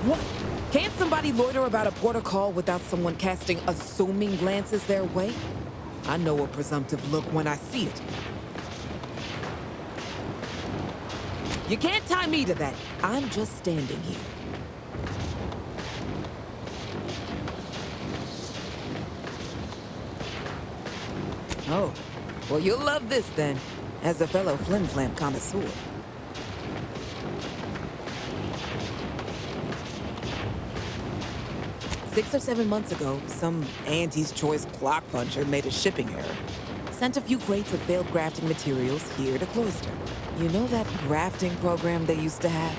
What? Can't somebody loiter about a protocol without someone casting assuming glances their way? I know a presumptive look when I see it. You can't tie me to that. I'm just standing here. Oh, well, you'll love this then, as a fellow flim-flam connoisseur. 6 or 7 months ago, some Auntie's Choice clock puncher made a shipping error. Sent a few crates of failed grafting materials here to Cloister. You know that grafting program they used to have?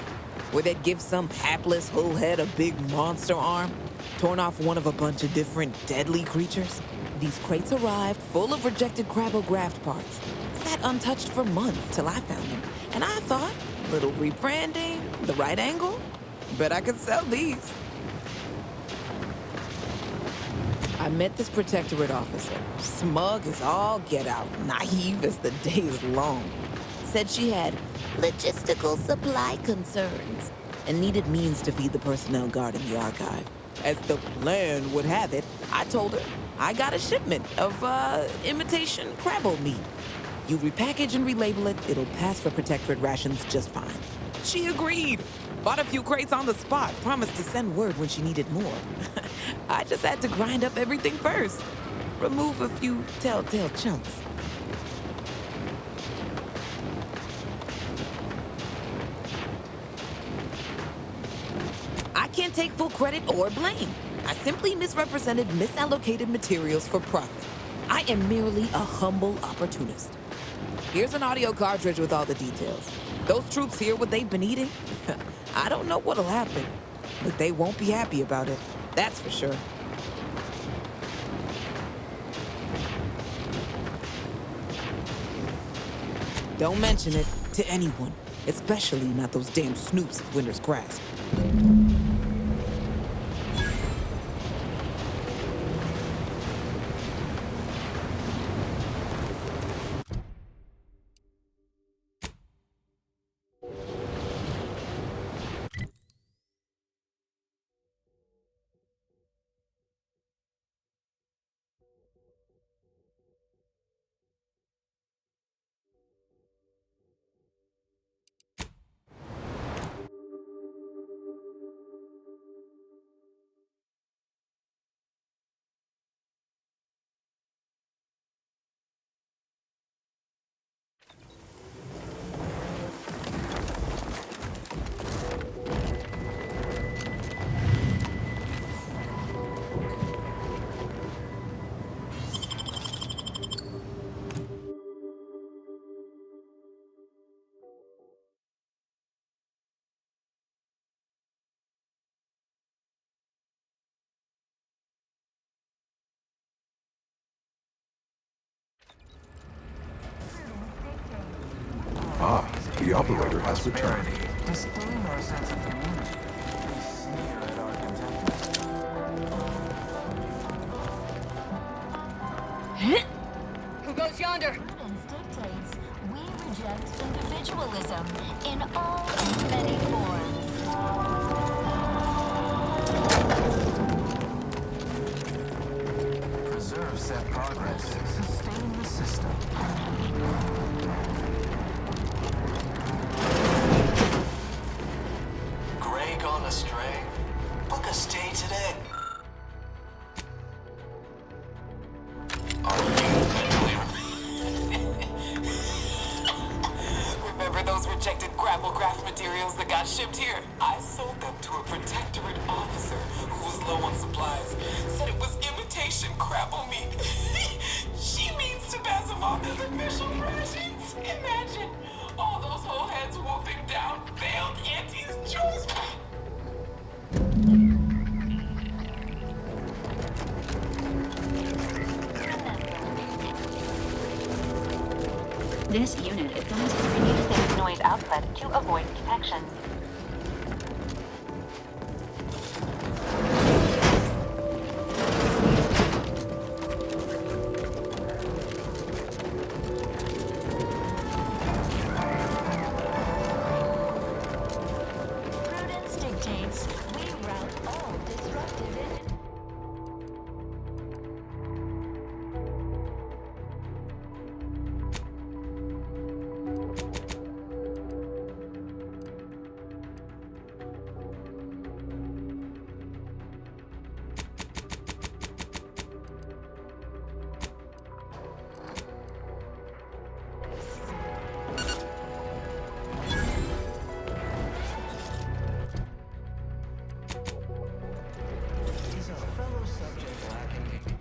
Where they'd give some hapless hullhead a big monster arm, torn off one of a bunch of different deadly creatures? These crates arrived full of rejected Crabbo-graft parts. Sat untouched for months till I found them. And I thought, little rebranding, the right angle? Bet I could sell these. I met this Protectorate officer. Smug as all get out, naive as the day is long. Said she had logistical supply concerns and needed means to feed the personnel guarding the archive. As the plan would have it, I told her I got a shipment of, imitation Crabbo meat. You repackage and relabel it, it'll pass for Protectorate rations just fine. She agreed. Bought a few crates on the spot, promised to send word when she needed more. I just had to grind up everything first. Remove a few telltale chunks. I can't take full credit or blame. I simply misrepresented misallocated materials for profit. I am merely a humble opportunist. Here's an audio cartridge with all the details. Those troops hear what they've been eating? I don't know what'll happen, but they won't be happy about it. That's for sure. Don't mention it to anyone, especially not those damn snoops at Winter's Grasp. The operator has returned. Displaying our sense of community. They sneer at our contentment. Who goes yonder? Prudence dictates we reject individualism in all its many forms. Preserve set progress. Sustain the system. Gray gone astray? Book a stay today. Are you mentally? Remember those rejected grapple craft materials that got shipped here? I sold them to a Protectorate officer who was low on supplies. Said it was imitation crapple meat. She means to pass them off as official rations. Imagine all those whole heads whooping down failed Auntie's choice. This unit is going to need a safe noise outlet to avoid detection. Prudence dictates we route all disruptive Is our fellow subject lacking?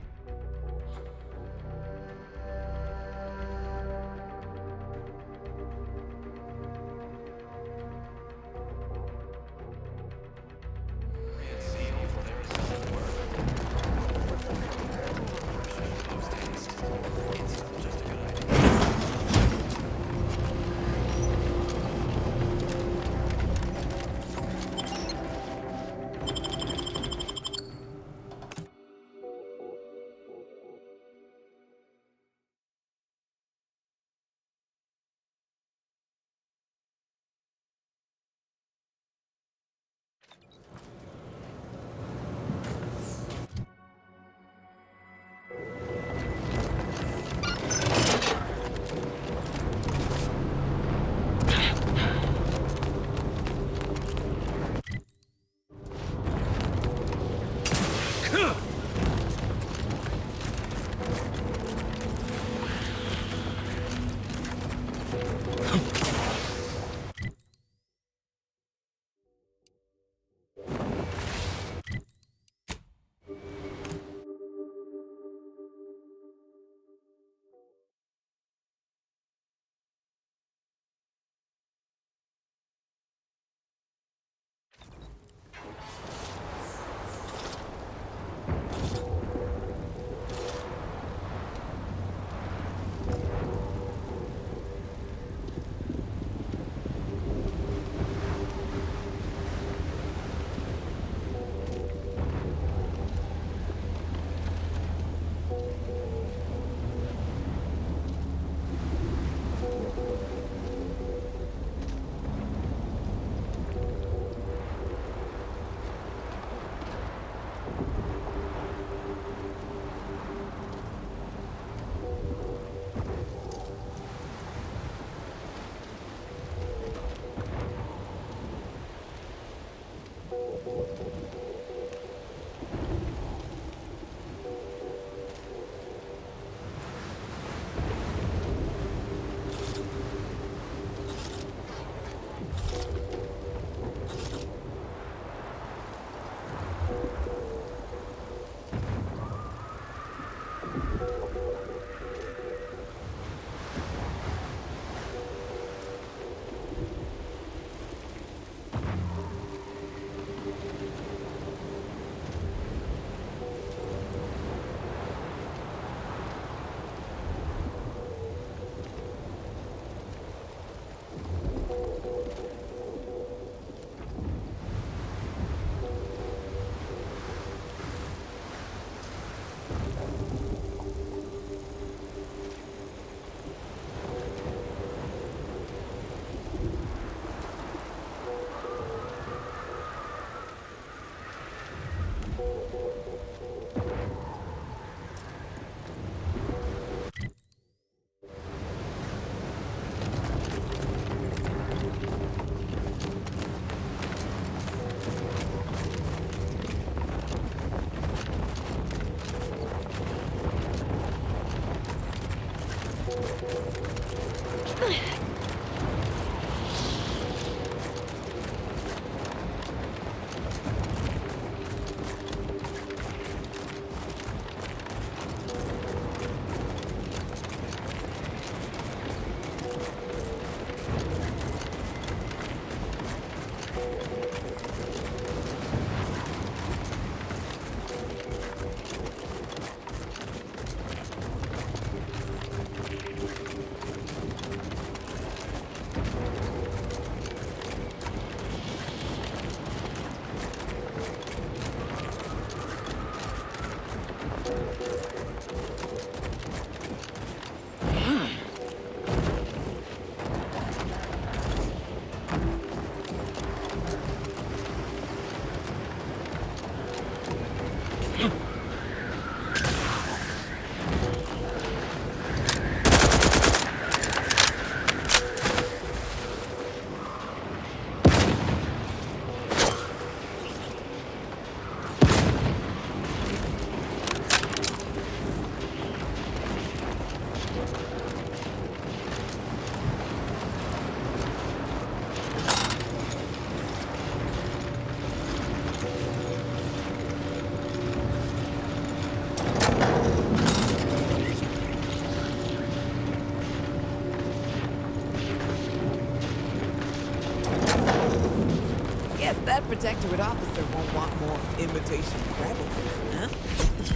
That Protectorate officer won't want more imitation credit, huh?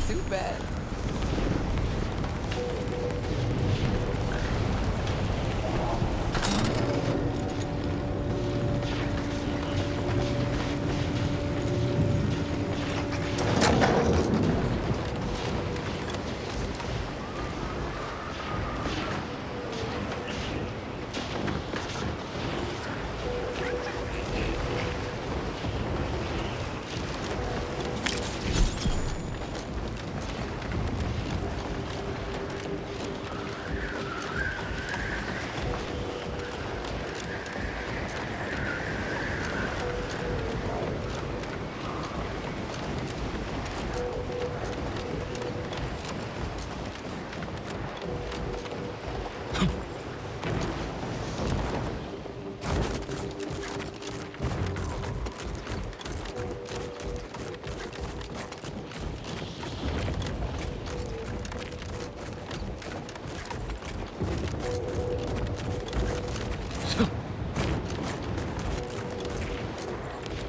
Too bad.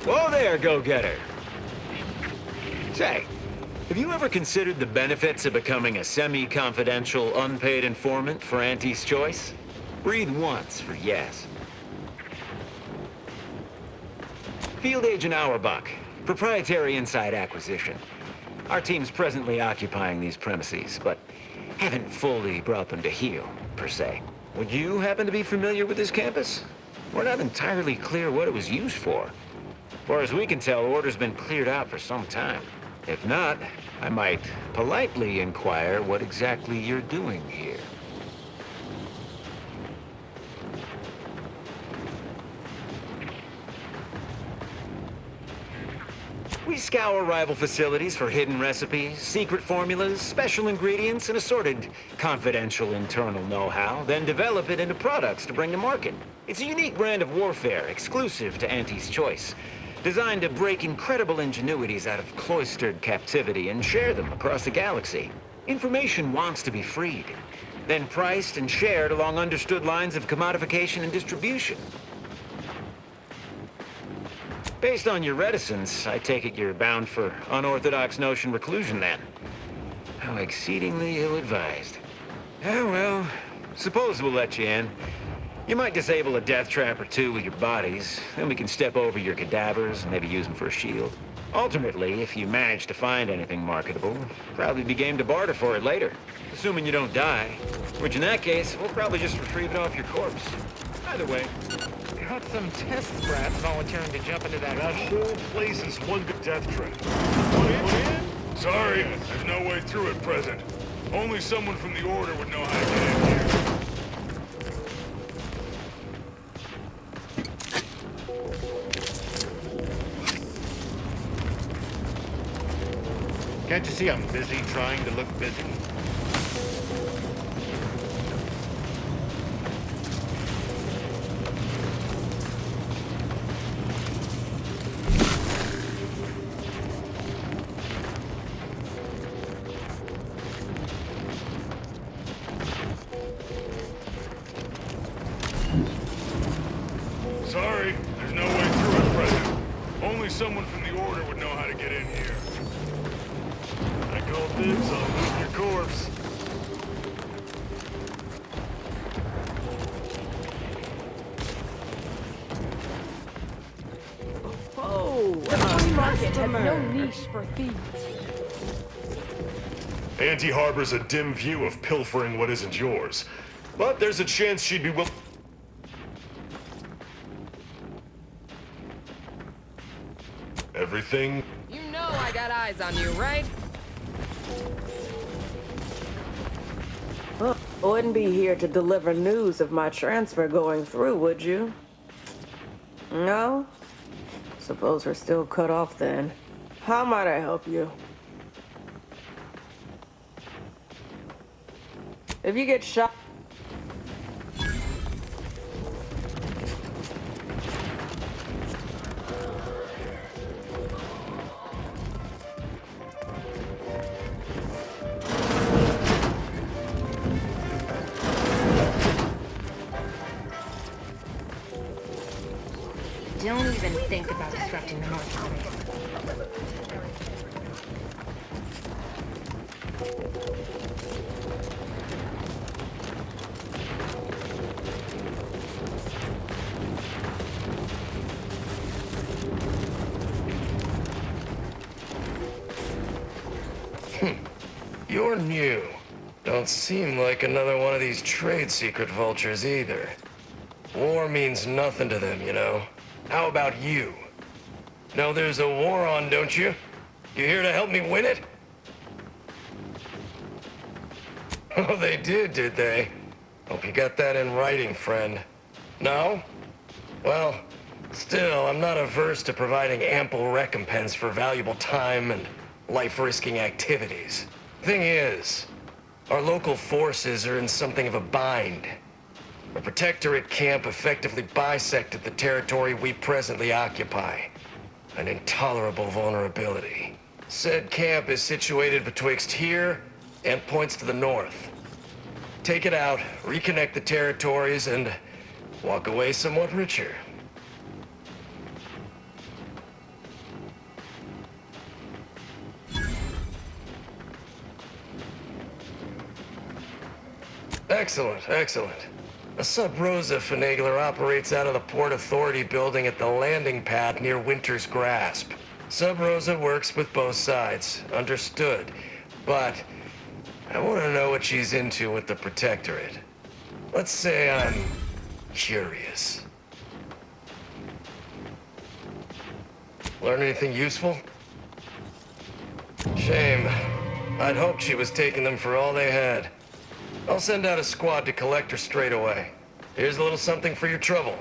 Whoa there, go-getter. Say, have you ever considered the benefits of becoming a semi-confidential, unpaid informant for Auntie's Choice? Breathe once for yes. Field Agent Auerbach, proprietary inside acquisition. Our team's presently occupying these premises, but haven't fully brought them to heel, per se. Would you happen to be familiar with this campus? We're not entirely clear what it was used for. As far as we can tell, order's been cleared out for some time. If not, I might politely inquire what exactly you're doing here. We scour rival facilities for hidden recipes, secret formulas, special ingredients, and assorted confidential internal know-how, then develop it into products to bring to market. It's a unique brand of warfare, exclusive to Auntie's Choice, designed to break incredible ingenuities out of cloistered captivity and share them across the galaxy. Information wants to be freed, then priced and shared along understood lines of commodification and distribution. Based on your reticence, I take it you're bound for unorthodox notion reclusion then. How exceedingly ill-advised. Oh well, suppose we'll let you in. You might disable a death trap or two with your bodies, then we can step over your cadavers and maybe use them for a shield. Alternately, if you manage to find anything marketable, probably be game to barter for it later. Assuming you don't die, which in that case, we'll probably just retrieve it off your corpse. Either way. Got some test brats volunteering to jump into that whole place is one big death trap. Sorry, there's no way through at present. Only someone from the Order would know how to get in here. Can't you see I'm busy trying to look busy? Sorry, there's no way through at present. Only someone from the Order would know how to get in here. I call dibs on losing your corpse. Oh, The free market has no niche for thieves. Auntie harbors a dim view of pilfering what isn't yours. But there's a chance she'd be willing. Everything? You know I got eyes on you, right? Well, I wouldn't be here to deliver news of my transfer going through, would you? No? Suppose we're still cut off then. How might I help you? If you get shot... Don't even think about disrupting the marketplace. You're new. Don't seem like another one of these trade secret vultures either. War means nothing to them, you know. How about you? Know there's a war on, don't you? You here to help me win it? Oh, they did they? Hope you got that in writing, friend. No? Well, still, I'm not averse to providing ample recompense for valuable time and life-risking activities. Thing is, our local forces are in something of a bind. The Protectorate camp effectively bisected the territory we presently occupy. An intolerable vulnerability. Said camp is situated betwixt here and points to the north. Take it out, reconnect the territories, and walk away somewhat richer. Excellent, excellent. A Sub-Finagler operates out of the Port Authority building at the landing pad near Winter's Grasp. Sub-Rosa works with both sides, understood. But I want to know what she's into with the Protectorate. Let's say I'm curious. Learn anything useful? Shame. I'd hoped she was taking them for all they had. I'll send out a squad to collect her straight away. Here's a little something for your trouble.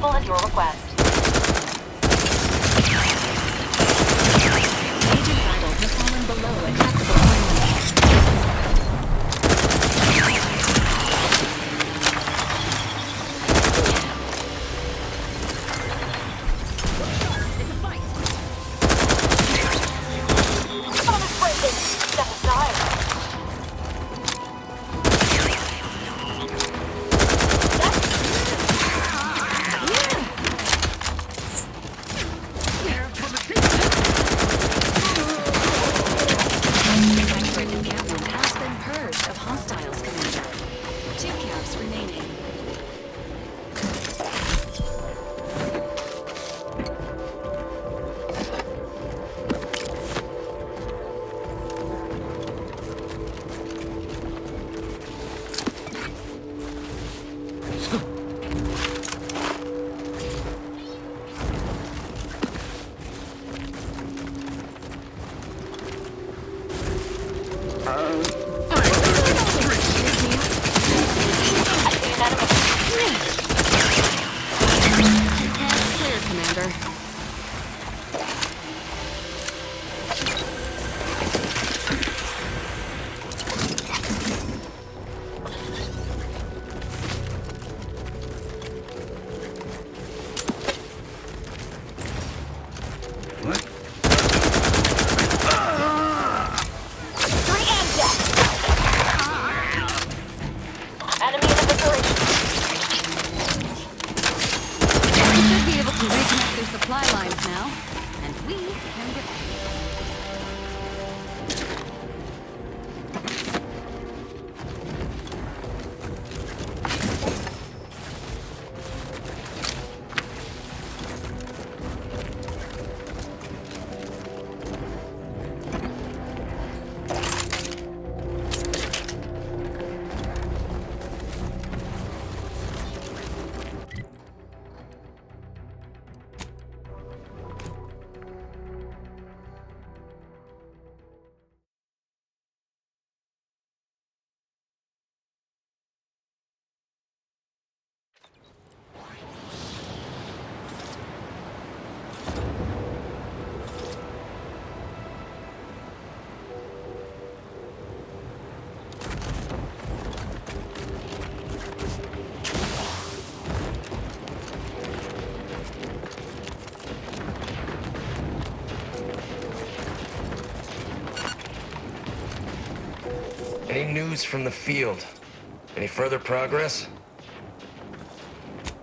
available at your request. Agent vitals have fallen below acceptable point. Any news from the field? Any further progress?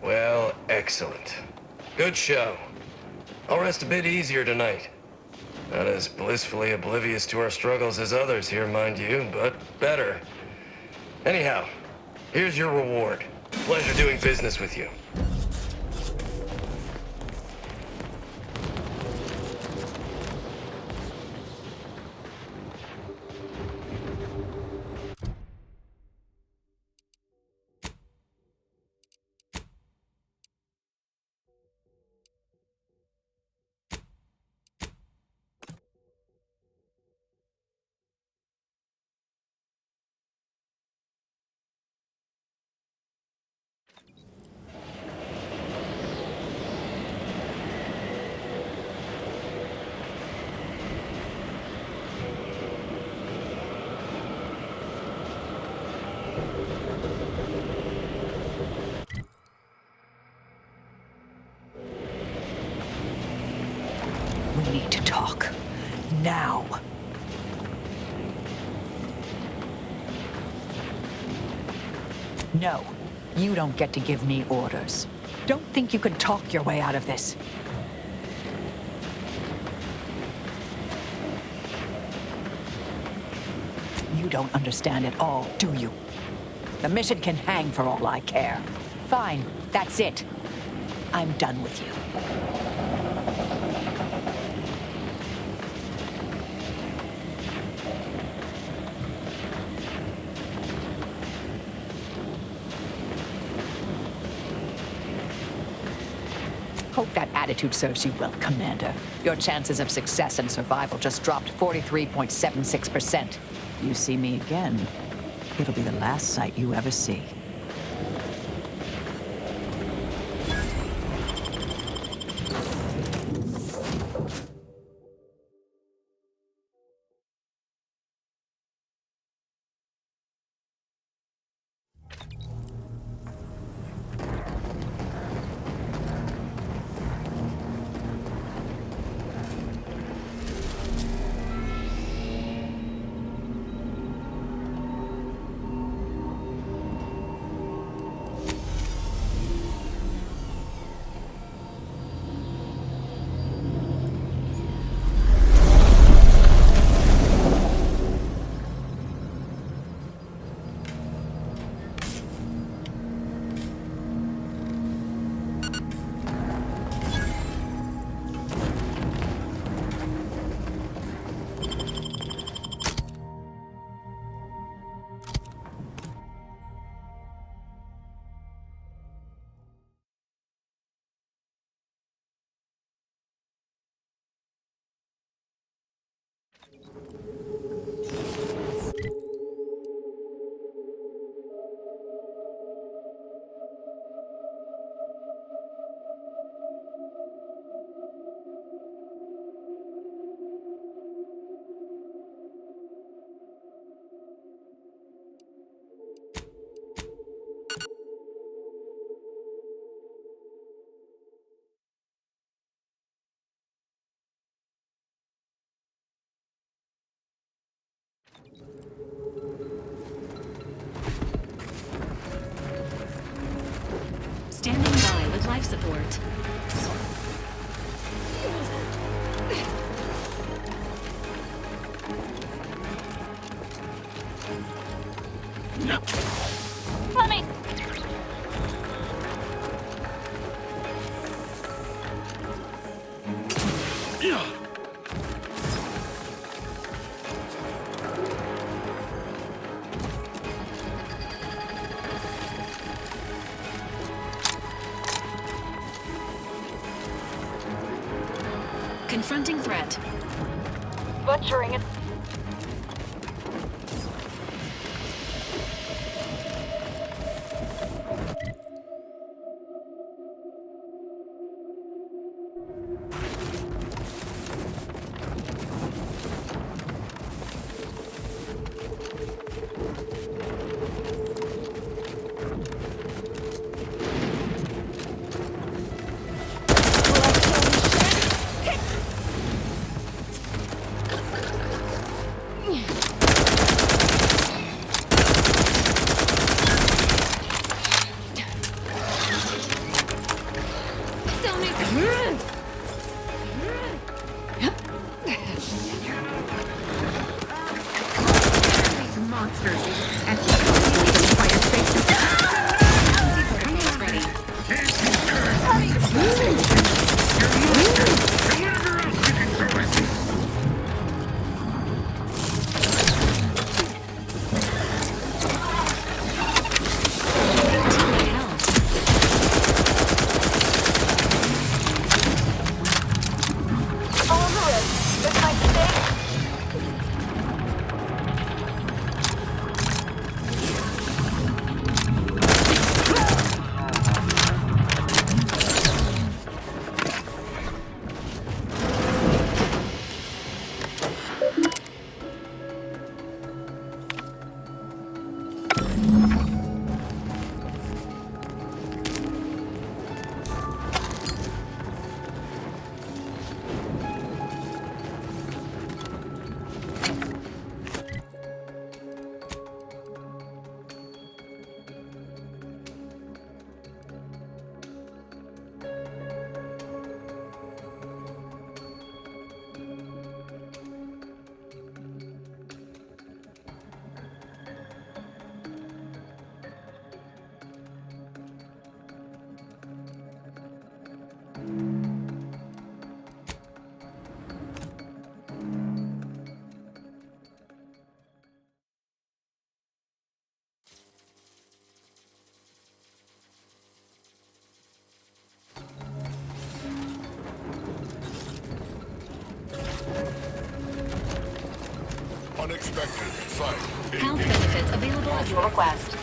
Well, excellent. Good show. I'll rest a bit easier tonight. Not as blissfully oblivious to our struggles as others here, mind you, but better. Anyhow, here's your reward. Pleasure doing business with you. We need to talk. Now. No, you don't get to give me orders. Don't think you can talk your way out of this. You don't understand at all, do you? The mission can hang for all I care. Fine, that's it. I'm done with you. Hope that attitude serves you well, Commander. Your chances of success and survival just dropped 43.76%. You see me again, it'll be the last sight you ever see. support. Let me. Confronting threat. Butchering it. Unexpected sight. Health benefits available at your request.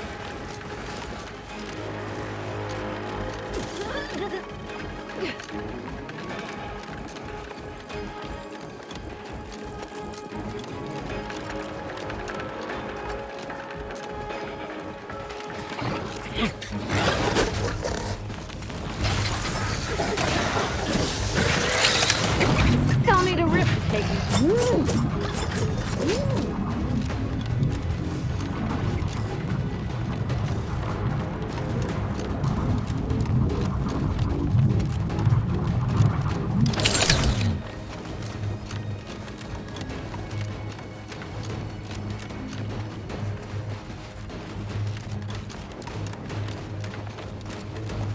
Tell me to rip the take.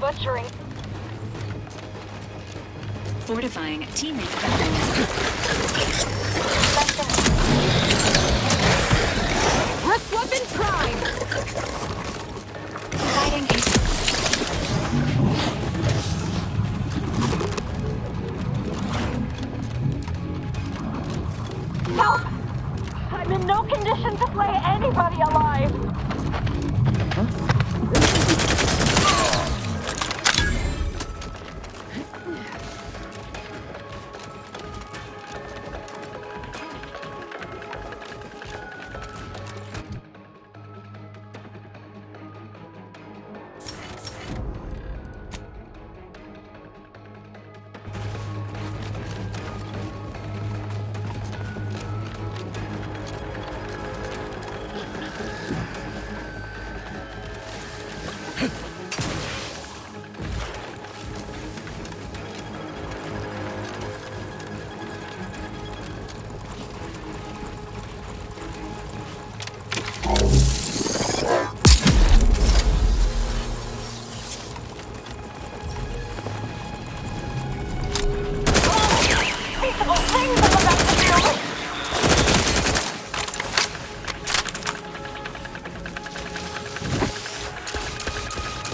Butchering. Fortifying teammate weapons. Rip weapon prime. Guiding Help! I'm in no condition to play anybody alive.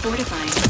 Fortifying.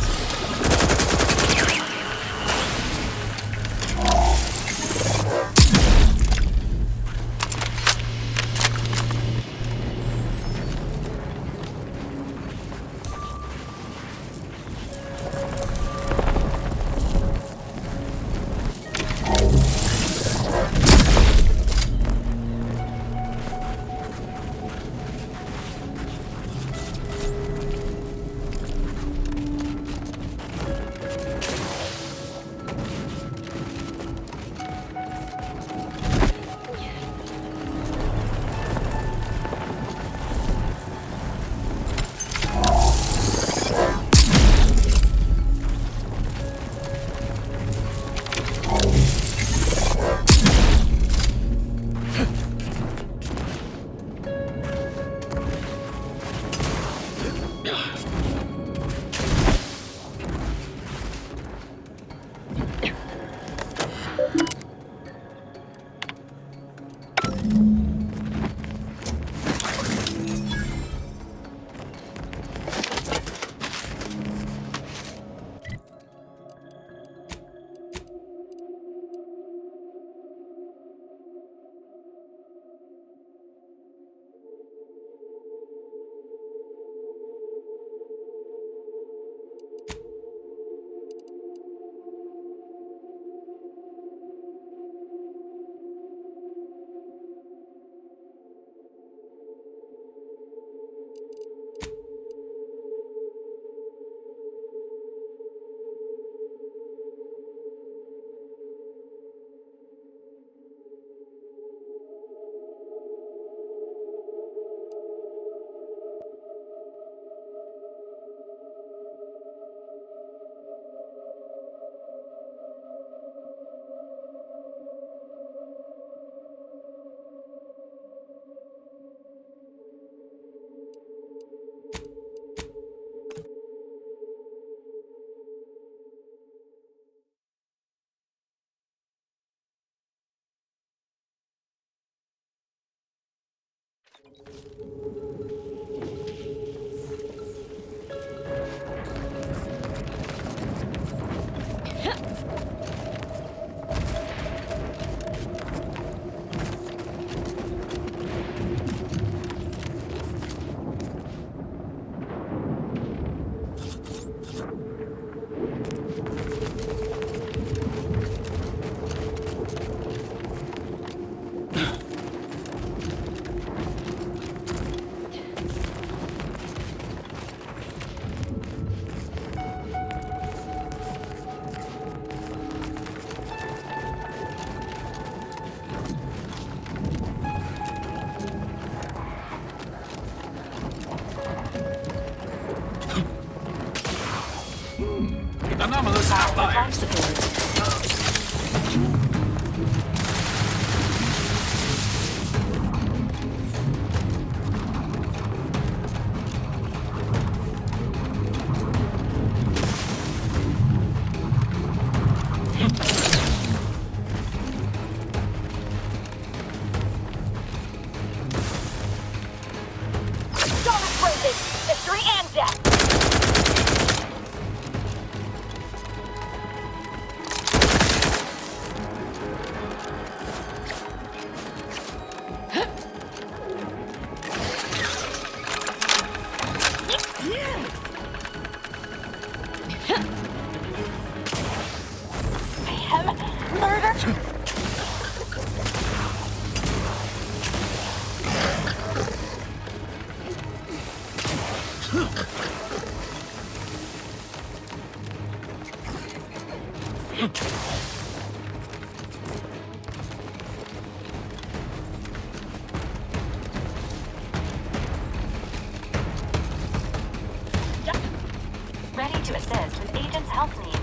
Anomalous outlier. Victory and death! Ready to assist with agent's health needs.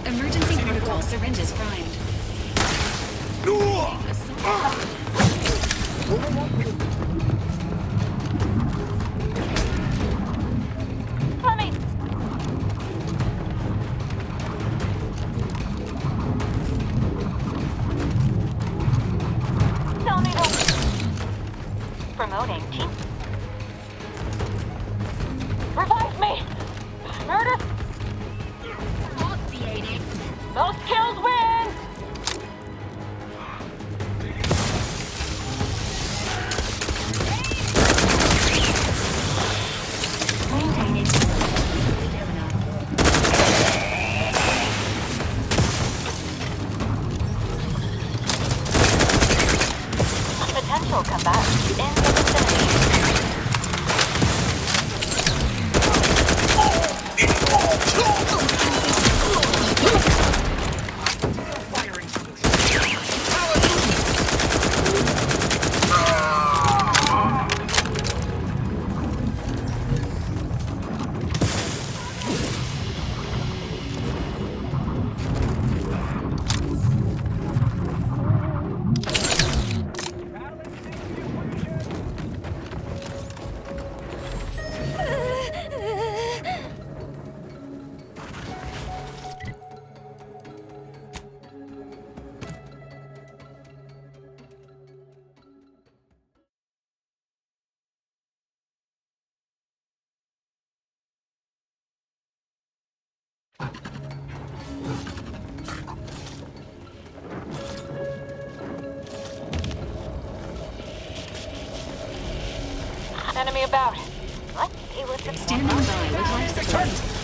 Emergency protocol syringes primed. Let me. Tell me to. Promoting team. Revive me! Murder! Those kills win! Potential combatants in the vicinity. Enemy about. Let's see what's Standing by with life support.